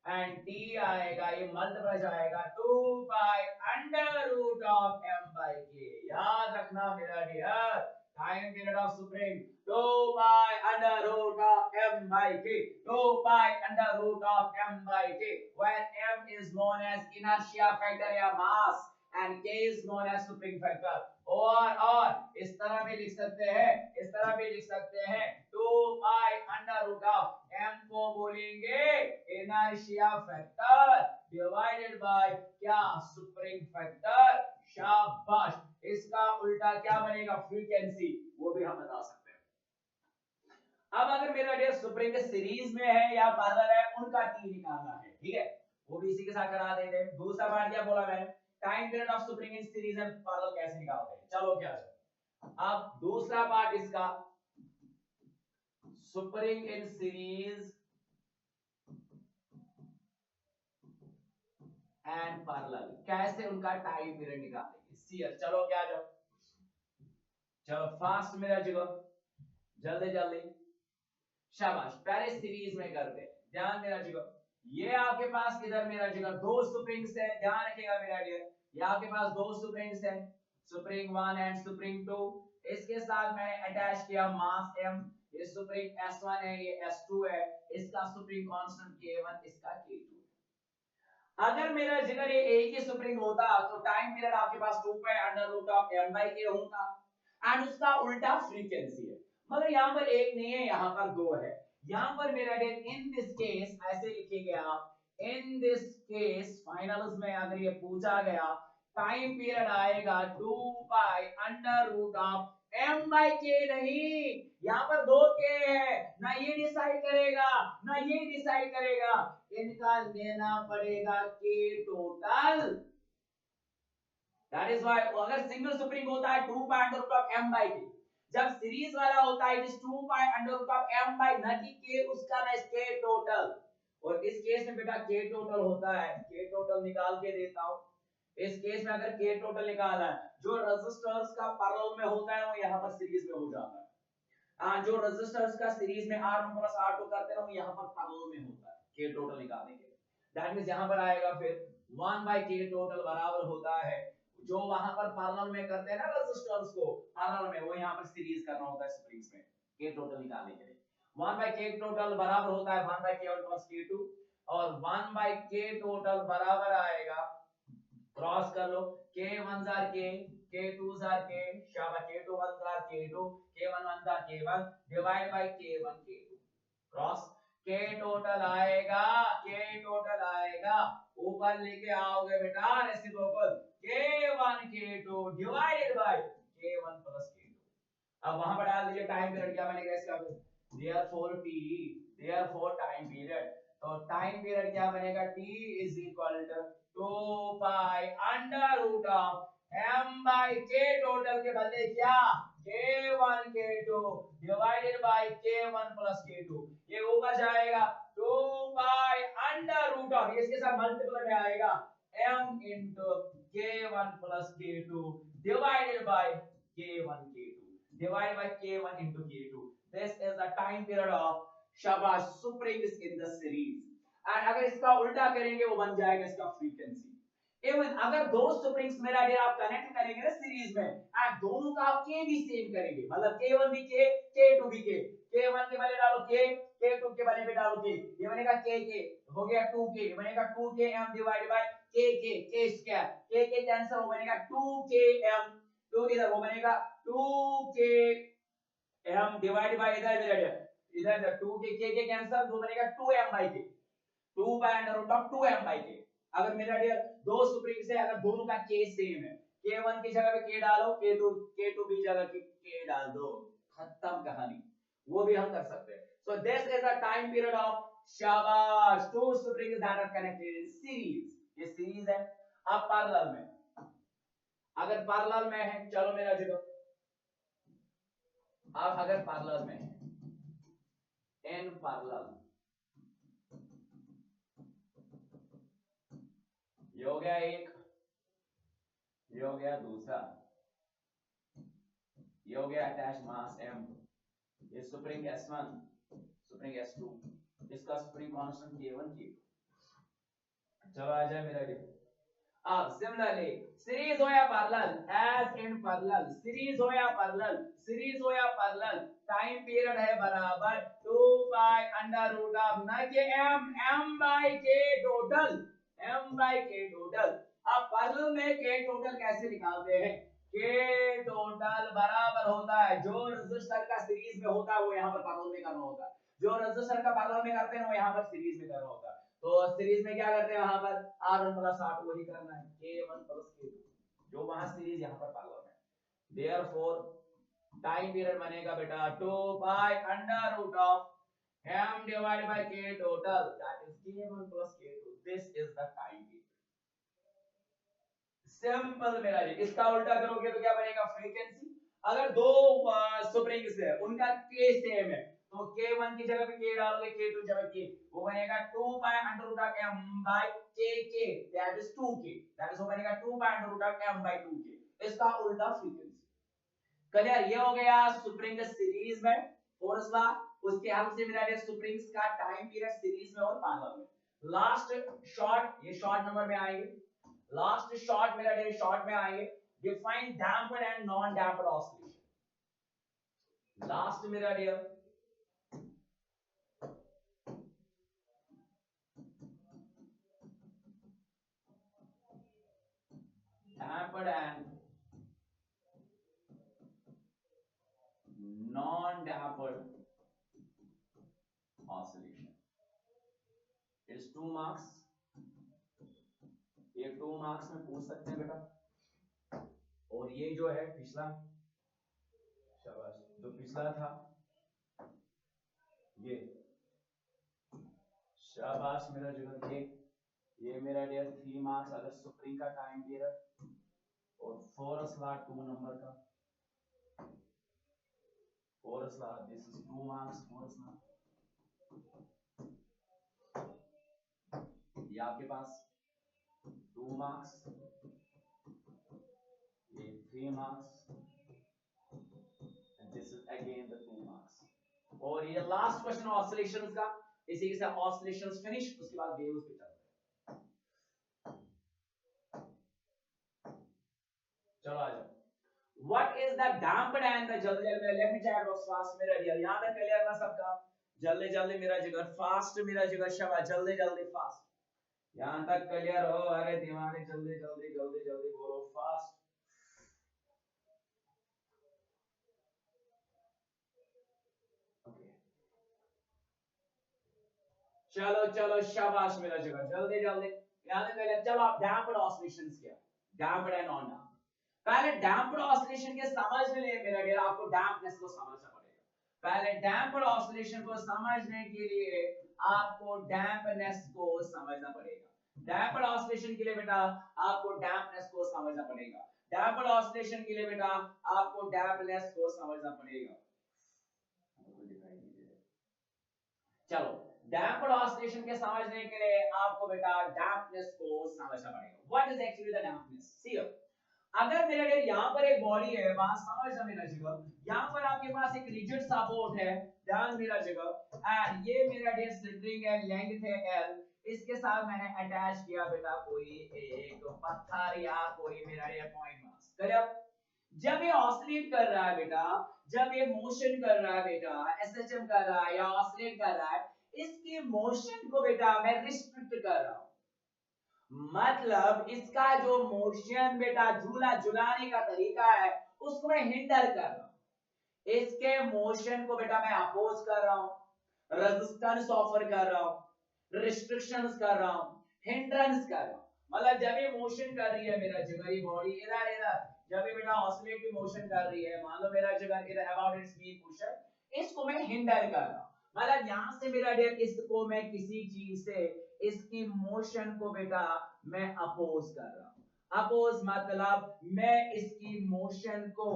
And t आएगा, ये multiply जाएगा 2 pi under root of m by k। याद रखना मेरा dear, time period of spring 2 pi under root of m by k, 2 pi under root of m by k, where m is known as inertia factor या mass and k is known as supreme factor। और इस तरह भी लिख सकते हैं, इस तरह भी लिख सकते हैं, 2 pi under root of m को बोलेंगे इनर्शिया फैक्टर डिवाइडेड बाय क्या, सुप्रीम फैक्टर। शाबाश। इसका उल्टा क्या बनेगा, फ्रीक्वेंसी, वो भी हम बता सकते हैं। अब अगर मेरा डियर सुप्रीम के सीरीज में है या पैरेलल है, उनका टी निकालना है, ठीक है, वो भी इसी के साथ करा देते हैं। दूसरा पार्ट क्या बोला मैंने, time period of supreme in series and parallel कैसे निकालते हैं। चलो क्या है अब दूसरा पार्ट इसका, supreme in series and parallel, कैसे उनका टाइम पीरियड निकालेंगे। चलो क्या जाओ, चलो फास्ट मेरा जगह, जल्दी जल्दी, शाबाश। पहले सीरीज में करते हैं, ध्यान मेरा जिगर। ये आपके पास इधर मेरा जिगर दो स्प्रिंग्स है, ध्यान रखिएगा मेरा डियर। ये आपके पास दो स्प्रिंग्स है, स्प्रिंग 1 एंड स्प्रिंग 2। इसके साथ मैंने अटैच किया मास m। ये स्प्रिंग S1 है, ये S2 है, इसका स्प्रिंग कांस्टेंट K1, इसका K2। अगर मेरा जिगर ये एक ही स्प्रिंग होता तो टाइम पीरियड आपके पास 2 pi under root of m by k होता, एंड उसका उल्टा फ्रीक्वेंसी है। मगर यहाँ पर एक नहीं है, यहाँ पर दो है। यहाँ पर मेरा डेट इन दिस केस ऐसे लिखेंगे आप, इन दिस केस फाइनल्स में अगर ये पूछा गया, टाइम पीरियड आएगा 2 pi under root of m by k। नहीं, यहाँ पर दो k है, ना ये डिसाइड करेगा ना ये डिसाइड करेगा, इनका लेना पड़ेगा k total. That is why अगर सिंगल सुप्रीम होता है 2 pi under root of m by k, जब सीरीज वाला होता है it is 2 pi under root of m by न कि k उसका ना k टोटल। और इस केस में बेटा k टोटल होता है, k टोटल निकाल के देता हूं। इस केस में अगर k टोटल निकालना है, जो रेजिस्टर्स का पैरेलल में होता है वो यहां पर सीरीज में हो जाता है। जो रेजिस्टर्स का सीरीज में R1 प्लस R2 करते हैं वो यहां पर पैरेलल में होता है k टोटल निकालने के लिए। दैट मींस यहां पर आएगा फिर 1 बाय k टोटल बराबर होता है, जो वहां पर पैरेलल में करते हैं ना रेजिस्टर्स को पैरेलल में, वो यहां पर सीरीज करना होता है स्प्रिंग्स में k टोटल निकालने के लिए। 1 बाय k टोटल बराबर होता है 1 बाय k1 प्लस k2, और 1 बाय k टोटल बराबर आएगा, क्रॉस कर लो, k1 jar k, k2 jar k, शाबाश, k2 1 jar k2, k1 1 jar k1 divide by k1 k2, cross. k total आएगा, k टोटल आएगा, ऊपर लेके आओगे बेटा reciprocal, k1 k2 divided by k1 plus k2। अब वहां पर डाल दीजिए टाइम पीरियड, क्या बनेगा इसका, therefore t, therefore time period, तो टाइम पीरियड क्या बनेगा, t is equal to 2 pi under root of m by k total के बदले क्या, k1 k2 divided by k1 plus k2। ये ऊपर जाएगा 2 पाई अंडर रूट ऑफ, इसके साथ मल्टीपल में आएगा m into k1 plus k2 divided by k1 k2 divided by k1 into k2। This is the time period of शाबाश springs in the series। And अगर इसका उल्टा करेंगे वो बन जाएगा इसका फ्रीक्वेंसी। इवन अगर दो स्प्रिंग्स मेरा अगर आप कनेक्ट करेंगे ना सीरीज में, एंड दोनों का आप k भी सेम करेंगे, मतलब k1 भी k, k2 भी k, k1 के बदले डालो k, k2 के बदले पे डालो k, ये बनेगा k k, हो गया 2k, ये बनेगा 2k m divided by k k, k square, k k cancel हो बनेगा 2k m, 2 इधर वो बनेगा 2k m डिवाइडेड बाय इधर 2k k k कैंसिल, वो बनेगा 2m by k, 2 by under root of 2m by k। अगर मेरा डियर दो स्प्रिंग्स है, अगर दोनों का k सेम है, k1 की जगह पे k डालो, k2 की जगह पे k डाल दो, खत्म कहानी। वो भी हम कर सकते हैं। So this is the time period of शाबाश two springs that are connected in series. ये सीरीज है। अब पैरेलल में, अगर पैरेलल में है, चलो मेरा जिगो, आप अगर पैरेलल में है, इन पैरेलल, ये हो गया एक, ये हो गया दूसरा, ये हो गया अटैच मास m, ये स्प्रिंग S1, स्प्रिंग S2, इसका स्प्रिंग कांस्टेंट K1 K2। चलो आ जाए मेरा डियर। अब सिमिलरली सीरीज हो या parallel, as in parallel, series हो या पैरेलल, सीरीज हो या पैरेलल, टाइम पीरियड है बराबर 2 पाई अंडर रूट ऑफ न के m by k total, m by k total. अब पैरेलल में k टोटल कैसे निकालते हैं, k टोटल बराबर होता है, जो रेजिस्टर का सीरीज में होता है वो यहां पर पैरेलल में करना होता है, जो रेजिस्टर का पैरेलल में करते हैं वो यहां पर सीरीज में करना होता है। तो सीरीज में क्या करते हैं, वहां पर R1 प्लस R2 वही करना है, K1 प्लस K2, जो वहां सीरीज यहां पर पैरेलल में। देयरफॉर टाइम पीरियड बनेगा बेटा 2 pi under root of m divided by k total, that is K1 plus K2। This is the time period. Simple मेरा जी। इसका उल्टा करोगे तो क्या बनेगा, फ्रीक्वेंसी। अगर दो स्प्रिंग्स है उनका k सेम है, तो k1 की जगह पे k डालोगे, k2 की जगह k, वो बनेगा 2 pi under root of m by k that is 2k, that is वो बनेगा 2 pi under root of m by 2k। इसका उल्टा फ्रीक्वेंसी। क्लियर, ये हो गया स्प्रिंग सीरीज में फोर्स लॉ, उसके हेल्प से मेरा स्प्रिंग्स का टाइम पीरियड सीरीज में और पैरेलल में। लास्ट शॉर्ट, ये शॉर्ट नंबर में आएंगे, लास्ट शॉर्ट मेरा शॉर्ट में आएंगे, define damped and non damped oscillation. Last मेरा dear damped and non-damped oscillation. It's 2 marks. ये 2 marks में पूछ सकते हैं बेटा। और ये जो है पिछला, शाबाश, जो पिछला था ये, शाबाश मेरा जो ये मेरा डियर 3 marks अगर स्प्रिंग का टाइम पीरियड, और फोर्स लॉ 2 नंबर का, force law this is 2 marks force law. ये आपके पास 2 marks, ये 3 marks, and this is again the 2 marks। और ये लास्ट क्वेश्चन ऑसिलेशंस का, इसी के साथ ऑसिलेशंस फिनिश, उसके बाद वेव्स पे चलते हैं। चलो आ जाओ। What is the damped and the जल्दी जल्दी, let me chat box fast मेरा डियर, यहां तक क्लियर ना सबका? जल्दी जल्दी मेरा जिगर, फास्ट मेरा जिगर, शाबाश, जल्दी जल्दी फास्ट, यहां तक क्लियर हो? अरे दीवाने जल्दी जल्दी जल्दी जल्दी बोलो फास्ट। ओके चलो चलो शाबाश मेरा जिगर, जल्दी जल्दी यहां तक क्लियर। चलो आप डैम्प्ड ऑसिलेशंस क्या, डैम्प्ड एंड नॉन डैम्प्ड। पहले डैम्प्ड ऑसिलेशन के समझने लिए मेरा डियर आपको डैम्पनेस को समझना पड़ेगा। पहले डैम्प्ड ऑसिलेशन को समझने के लिए आपको डैम्पनेस को समझना पड़ेगा। डैम्प्ड ऑसिलेशन के लिए बेटा आपको डैम्पनेस को समझना पड़ेगा। डैम्प्ड ऑसिलेशन के लिए बेटा आपको डैम्पनेस को समझना पड़ेगा। चलो डैम्प्ड ऑसिलेशन के समझने के लिए आपको बेटा डैम्पनेस को समझना पड़ेगा। What is actually the dampness? See अगर मेरे लिए यहाँ पर एक बॉडी है, बात समझना मेरा जगह, यहाँ पर आपके पास एक रिजिड सपोर्ट है, ध्यान मेरा जगह, एंड ये मेरा डे स्प्रिंग है, लेंथ है L, इसके साथ मैंने अटैच किया बेटा कोई एक पत्थर या कोई मेरा ये पॉइंट मास। करेक्ट? जब ये ऑसिलेट कर रहा है बेटा, जब ये मोशन कर रहा है बेटा, एसएचएम कर रहा है या ऑसिलेट कर रहा है, इसकी मोशन को बेटा मैं रिस्ट्रिक्ट कर रहा हूं। मतलब इसका जो मोशन बेटा, झूला झुलाने का तरीका है, उसको मैं हिंडर कर रहा हूं। इसके मोशन को बेटा मैं अपोज कर रहा हूं, रेजिस्टेंस ऑफर कर रहा हूं, रिस्ट्रिक्शंस कर रहा हूं, हिंड्रेंस कर रहा हूं। मतलब जब ये मोशन कर रही है मेरा जिगरी बॉडी इधर इधर, जब ये बेटा ऑसिलेटरी मोशन कर रही है, मान लो मेरा जिगर इधर अबाउट इट्स मीन पोजीशन, इसको मैं हिंडर कर रहा हूं। मतलब यहां से मेरा डियर इसको मैं किसी चीज से इसकी मोशन को बेटा मैं अपोज कर रहा हूं। अपोज मतलब मैं इसकी मोशन को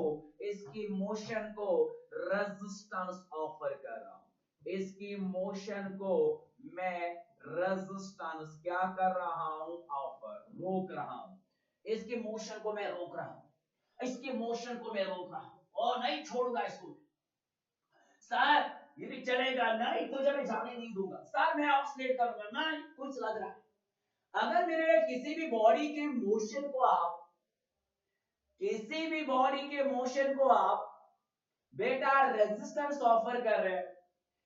रेजिस्टेंस ऑफर कर रहा हूं। इसकी मोशन को मैं रेजिस्टेंस क्या कर रहा हूं? ऑफर, रोक रहा हूं। इसकी मोशन को मैं रोक रहा हूं, इसकी मोशन को मैं रोक रहा हूं और नहीं छोड़ूंगा इसको। सर ये भी चलेगा नहीं, तुझे मैं जाने नहीं दूंगा। सर मैं ऑक्सीलेट करूंगा नहीं, कुछ लग रहा है। अगर मेरे किसी भी बॉडी के मोशन को आप, किसी भी बॉडी के मोशन को आप बेटा रेजिस्टेंस ऑफर कर रहे हैं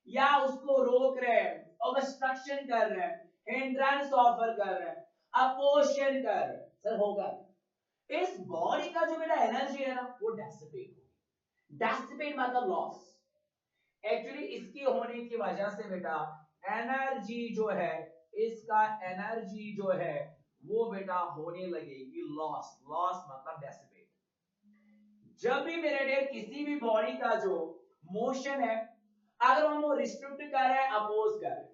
या उसको रोक रहे हैं, ऑब्स्ट्रक्शन कर रहे हैं, हिंड्रेंस ऑफर कर रहे हैं, अपोजिशन कर रहे हैं, सर होगा इस बॉडी का जो बेटा एनर्जी है ना वो डेसिपेट होगी। डेसिपेट मतलब लॉस। एक्चुअली इसकी होने की वजह से बेटा एनर्जी जो है, इसका एनर्जी जो है वो बेटा होने लगेगी लॉस। लॉस मतलब डेसिपेट। जब भी मेरे लिए किसी भी बॉडी का जो मोशन है, अगर हम वो रिस्ट्रिक्ट कर रहे हैं, अपोज कर रहे हैं,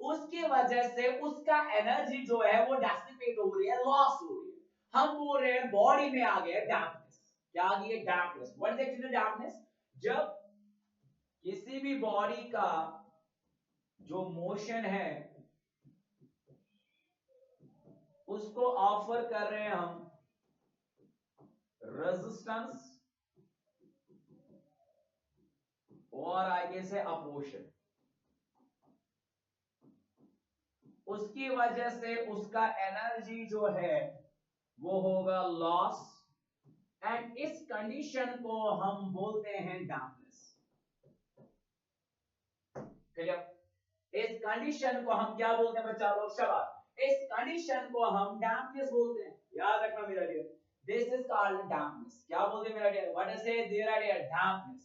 उसकी वजह से उसका एनर्जी जो है वो डेसिपेट हो रही है, लॉस हो रही है। हम बोल रहे हैं बॉडी में आ गया डैम्पनेस। क्या आ गई है? Dampness. What is actually dampness? जब किसी भी बॉडी का जो मोशन है उसको ऑफर कर रहे हैं हम रेजिस्टेंस और आगे से अपोषण, उसकी वजह से उसका एनर्जी जो है वो होगा लॉस, एंड इस कंडीशन को हम बोलते हैं डैम्पनेस। क्लियर? इस कंडीशन को हम क्या बोलते हैं बच्चा लोग? शाबाश। इस कंडीशन को हम डैम्पनेस बोलते हैं, याद रखना मेरा dear. This is called dampness. क्या बोलते हैं मेरा dear? What is it there dear? Dampness.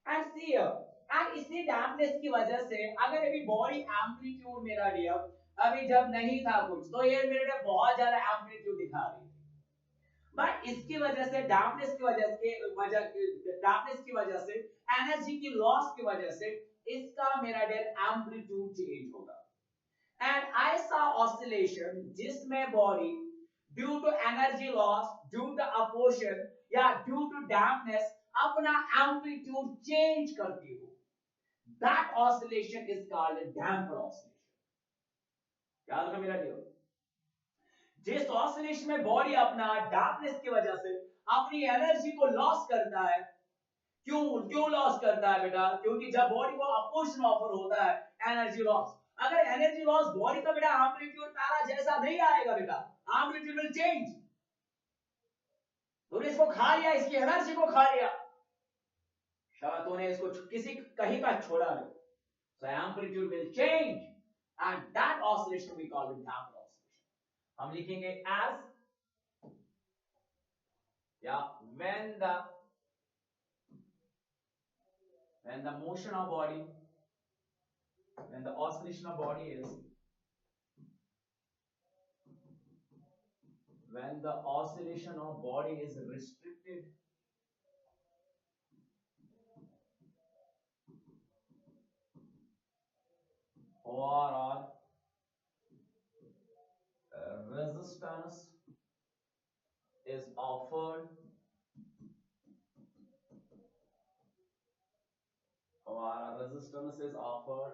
And see here, and इसी डैम्पनेस की वजह से अगर अभी बॉडी एम्पलीट्यूड मेरा डियर अभी जब नहीं था कुछ, तो ये मेरे बहुत ज्यादा एम्पलीट्यूड दिखा रही थी, बट इसकी वजह से डैम्पनेस की वजह से एनर्जी की लॉस की वजह से इसका मेरा डियर एम्पलीट्यूड चेंज होगा। एंड आई सॉ ऑसिलेशन जिसमें body due to energy loss, due to opposition या ड्यू टू डैम्पनेस अपना एम्पलीट्यूड चेंज करती हो, that oscillation is called damper oscillation. याद रखना मेरा डियर, जिस ऑसिलेशन में बॉडी अपना डैम्पनेस की वजह से अपनी एनर्जी को लॉस करता है। क्यों क्यों लॉस करता है बेटा? क्योंकि जब बॉडी को अपोषण ऑफर होता है, एनर्जी लॉस, अगर एनर्जी लॉस बॉडी का बेटा एम्पलीट्यूड पहला जैसा नहीं आएगा बेटा, एम्पलीट्यूड विल चेंज। तूने इसको खा लिया, इसकी एनर्जी को खा लिया, शायद तूने इसको किसी कहीं का छोड़ा नहीं, so amplitude will change and that oscillation we call it damper oscillation। हम लिखेंगे as, yeah, when the motion of body, when the oscillation of body is, when the oscillation of body is restricted or resistance is offered,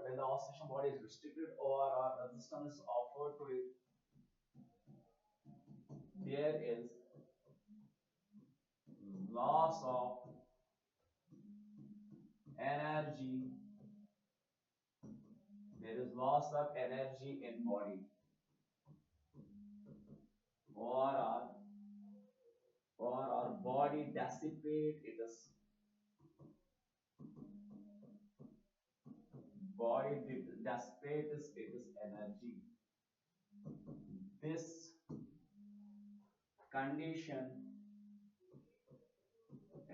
when the oscillation body is restricted or resistance is offered to it, there is loss of energy, there is loss of energy in body, or our body dissipate its energy. This condition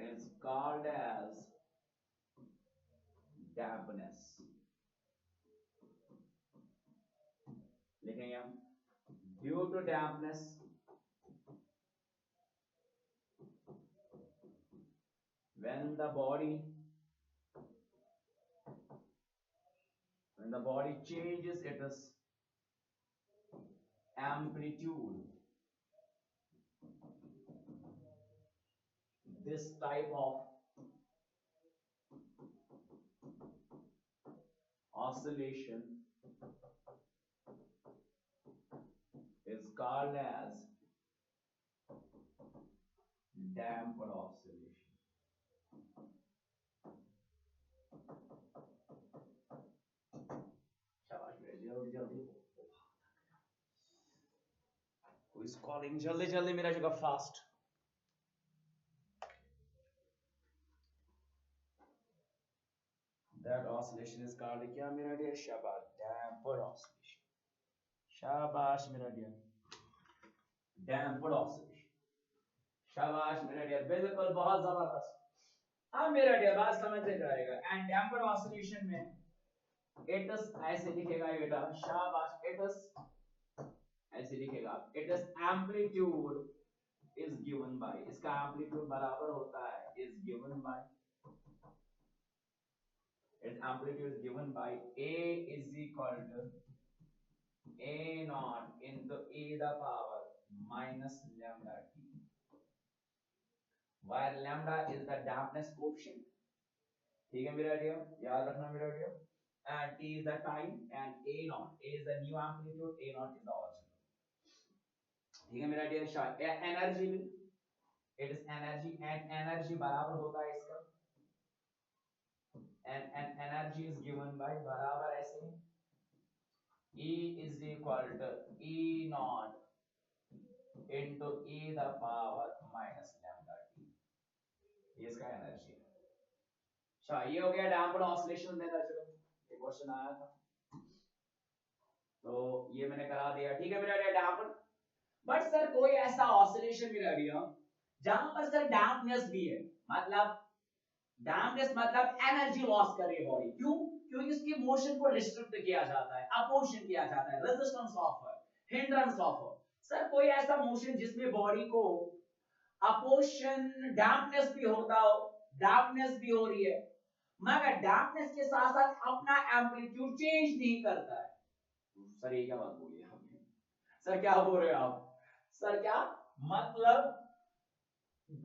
is called as dampness। लिखेंगे हम, due to dampness, when the body changes its amplitude, this type of oscillation is called as damper oscillation। शाबाश बेटा, जल्दी जल्दी, who is calling? जल्दी जल्दी मेरा जगह fast. That oscillation is called क्या मेरा डियर? शाबाश, damper oscillation। शाबाश मेरा डियर, damper oscillation। शाबाश मेरा डियर, बिल्कुल बहुत जबरदस्त। अब मेरा डियर बात समझ में जाएगा। एंड डैम्पर ऑसिलेशन में इट्स ऐसे लिखेगा बेटा, शाबाश, इट्स ऐसे लिखेगा, it's amplitude is given by, इसका एम्पलीट्यूड बराबर होता है is given by, its amplitude is given by A is equal to A naught into e the power minus lambda t, where lambda is the dampness coefficient। ठीक है मेरा dear, याद रखना मेरा dear. And t is the time and a naught, a is the new amplitude, a naught is the original। ठीक है मेरा dear. Energy भी, it is energy, and energy बराबर होता है इसका and energy is given by बराबर ऐसे E is equal to E naught into E the power minus lambda t, ये इसका एनर्जी है। अच्छा ये हो गया डैम्प्ड ऑसिलेशन में दर्शकों, ये क्वेश्चन आया था तो ये मैंने करा दिया, ठीक है मेरा डैम्प्ड। बट सर कोई ऐसा ऑसिलेशन मिला दिया जहां पर सर डैम्पनेस भी है, मतलब डैम्पनेस मतलब एनर्जी लॉस कर रही है बॉडी, क्यों? क्योंकि उसकी मोशन को रिस्ट्रिक्ट किया जाता है, अपोजिशन किया जाता है, resistance offer, hindrance offer. Sir कोई ऐसा मोशन जिसमें बॉडी को अपोजिशन डैम्पनेस भी होता हो, डैम्पनेस भी हो रही है, मगर डैम्पनेस के साथ साथ अपना एम्पलीट्यूड चेंज नहीं करता है। सर ये क्या बात बोली आपने? सर क्या बोल रहे हो आप? सर क्या मतलब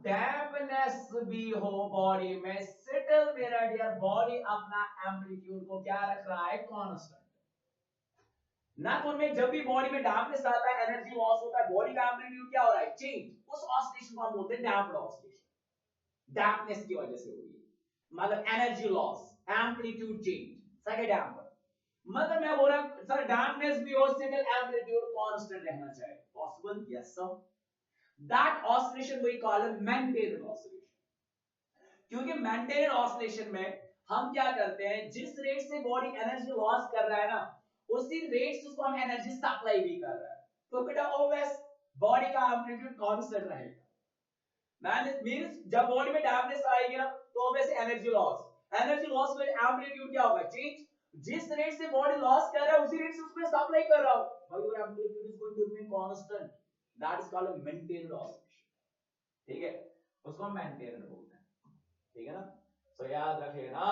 डैम्पनेस भी हो बॉडी में, सेटल मेरा डियर बॉडी अपना एम्पलीट्यूड को क्या रख रहा है, कांस्टेंट। ना तो उनमें जब भी बॉडी में डैम्पनेस आता है, एनर्जी लॉस होता है, बॉडी का एम्पलीट्यूड क्या हो रहा है, चेंज, उस ऑसिलेशन को हम बोलते हैं डैम्प्ड ऑसिलेशन। डैम्पनेस की वजह से हो रही है, मतलब एनर्जी लॉस, एम्पलीट्यूड चेंज, सके डैम्प। मतलब मैं बोल रहा सर डैम्पनेस भी हो, सेटल एम्पलीट्यूड कांस्टेंट रहना चाहिए, possible? Yes sir. That oscillation we call a maintained oscillation. क्योंकि मेंटेन्ड ऑसिलेशन में हम क्या करते हैं, जिस रेट से बॉडी एनर्जी लॉस कर रहा है ना, उसी रेट से उसको हम एनर्जी सप्लाई भी कर रहा है, तो बेटा ऑलवेज बॉडी का एम्पलीट्यूड कांस्टेंट रहेगा। मैंने मींस जब बॉडी में डैम्पनेस आएगी ना तो obviously energy loss, energy loss में एम्पलीट्यूड क्या होगा, चेंज। जिस रेट से बॉडी लॉस कर रहा है उसी रेट से उसमें सप्लाई कर रहा हूं, भाई your amplitude is going to remain constant, that is called maintained oscillation, ठीक है, उसको हम मेंटेन्ड बोलते हैं, ठीक है ना। सो याद रखिए ना,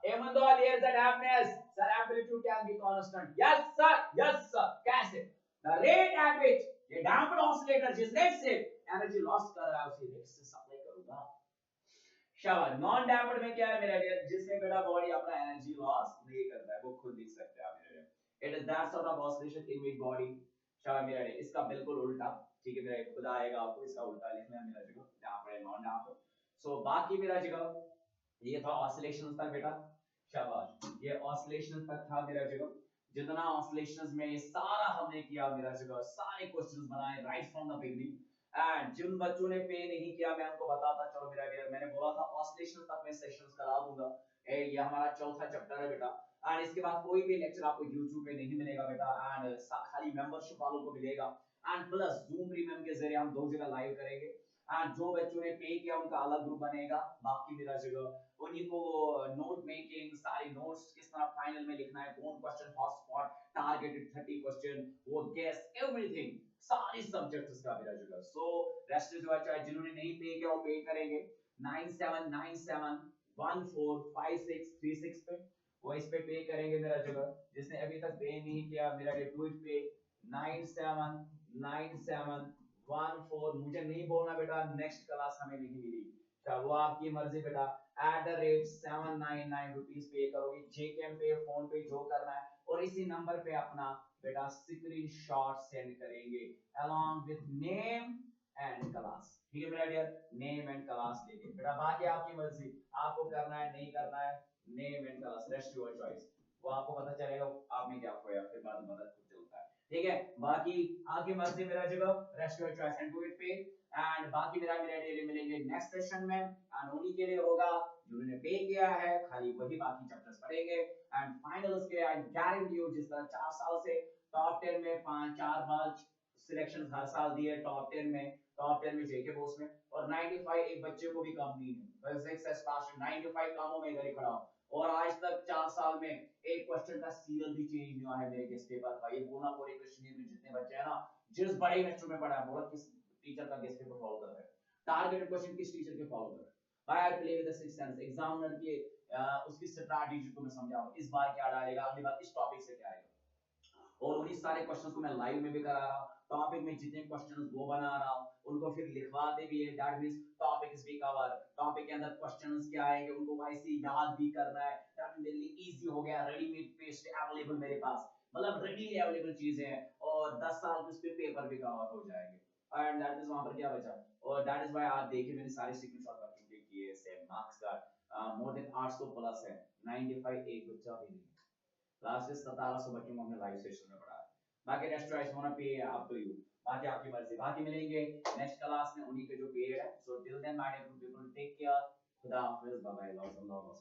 even though there is a dampness, sir amplitude can be constant, yes sir, yes sir, कैसे? The rate at which ये damped oscillator जिस रेट से एनर्जी लॉस कर रहा है उसी रेट से सप्लाई करूंगा। शाबाश। नॉन डैम्प्ड में क्या है मेरा डियर, जिसमें बेटा बॉडी अपना एनर्जी लॉस नहीं करता है, वो खुद लिख सकते हैं आप मेरे dear, it is that sort of oscillation in which body, शाबाश मेरा डियर, इसका बिल्कुल उल्टा, ठीक है मेरा, खुद आएगा आपको इसका उल्टा लिखना है मेरा जगह, डैम्प्ड एंड नॉन डैम्प्ड। सो बाकी मेरा जगह ये था ऑसिलेशन तक बेटा, शाबाश, ये ऑसिलेशन तक था मेरा जगह। जितना ऑसिलेशंस में ये सारा हमने किया मेरा जगह, सारे क्वेश्चंस बनाए right from the beginning. And जिन बच्चों ने पे नहीं किया मैं उनको बताता चलो मेरा डियर, मैंने बोला था ऑसिलेशन तक मैं सेशंस करा दूंगा, ये हमारा चौथा चैप्टर है बेटा। एंड इसके बाद कोई भी लेक्चर आपको YouTube पे नहीं मिलेगा बेटा, एंड खाली मेंबरशिप वालों को मिलेगा, एंड प्लस Zoom प्रीमियम के जरिए हम 2 जगह लाइव करेंगे। एंड जो बच्चों ने पे किया उनका अलग ग्रुप बनेगा, बाकी मेरा जगह उन्हीं को नोट मेकिंग, सारे नोट्स किस तरह फाइनल में लिखना है, कौन क्वेश्चन हॉटस्पॉट, टारगेटेड 30 क्वेश्चन, वो गेस एवरीथिंग, सारी सब्जेक्ट्स का मेरा जगह। सो रेस्ट इज वाच, जिन्होंने नहीं पे किया वो पे करेंगे 9797145636 पे, वो इस पे करेंगे मेरा जगह। जिसने अभी तक पे नहीं किया मेरा ट्वीट पे 979714, मुझे नहीं बोलना बेटा नेक्स्ट क्लास हमें नहीं मिली, क्या वो आपकी मर्जी बेटा, @799 रुपीज पे करोगे, जेकेएम पे, फोन पे, जो करना है, और इसी नंबर पे अपना बेटा स्क्रीनशॉट सेंड करेंगे along with name and class, ठीक है मेरा डियर, नेम एंड क्लास लेके बेटा, बाकी आपकी मर्जी, आपको करना है नहीं करना है, name and class rest your choice, वो आपको पता चलेगा आपने क्या खोया, फिर बाद में पता चलता है, ठीक है। बाकी आपकी मर्जी मेरा जगह, rest your choice and do it पे। एंड बाकी मेरा मेरे लिए मिलेंगे नेक्स्ट सेशन में, एंड उन्हीं के लिए होगा जिन्होंने पे किया है, खाली वही बाकी चैप्टर्स पढ़ेंगे। एंड फाइनल उसके आई गारंटी यू, जिस तरह 4 साल से टॉप 10 में 5-4 बार सिलेक्शन हर साल दिए, टॉप 10 में, टॉप 10 में जेके बोस में, और 95 एक बच्चे को भी कम नहीं है, सक्सेस पास 95 कामों में इधर ही खड़ा हूं, और आज तक 4 साल में एक क्वेश्चन का सीरियल भी चेंज नहीं हुआ है मेरे गेस्ट पेपर का। ये बोलना पूरे कश्मीर में जितने बच्चे हैं ना, जिस बड़े इंस्टीट्यूट में पढ़ा है, बोला किस टीचर का गेस्ट पेपर फॉलो कर रहे हैं, टारगेटेड क्वेश्चन किस टीचर के फॉलो कर रहे हैं, भाई I play with the six sense, examiner की उसकी स्ट्रैटेजी को मैं समझाऊं, इस बार क्या डालेगा, अगली बार इस टॉपिक से क्या आएगा, और उन्हीं सारे क्वेश्चंस को मैं लाइव में भी करा रहा हूं, टॉपिक में जितने क्वेश्चंस वो बना रहा हूं, उनको फिर लिखवाते भी है, that means topic is be cover, topic के अंदर क्वेश्चंस क्या आएंगे उनको वैसे याद भी करना है, दैट मेरे लिए इजी हो गया, रेडीमेड पेस्ट अवेलेबल मेरे पास, मतलब रेडीली अवेलेबल चीजें हैं, और 10 साल के उस पे पेपर भी कवर हो जाएंगे, एंड दैट इज वहां पर क्या बचा, और दैट इज व्हाई आप देखिए मैंने सारे स्क्रीनशॉट रख के किए, सेम मार्क्स का मोर देन 800 प्लस है, 95 एक बच्चा भी नहीं है। लास्ट 1700 बच्चों को हमने लाइव सेशन में पढ़ाया। बाकी रेस्ट चॉइस होना पे अप टू यू, बाकी आपकी मर्जी। बाकी मिलेंगे नेक्स्ट क्लास में, उन्हीं के जो पीरियड है। So till then my dear people, take care, खुदा हाफिज, बाय बाय, लव,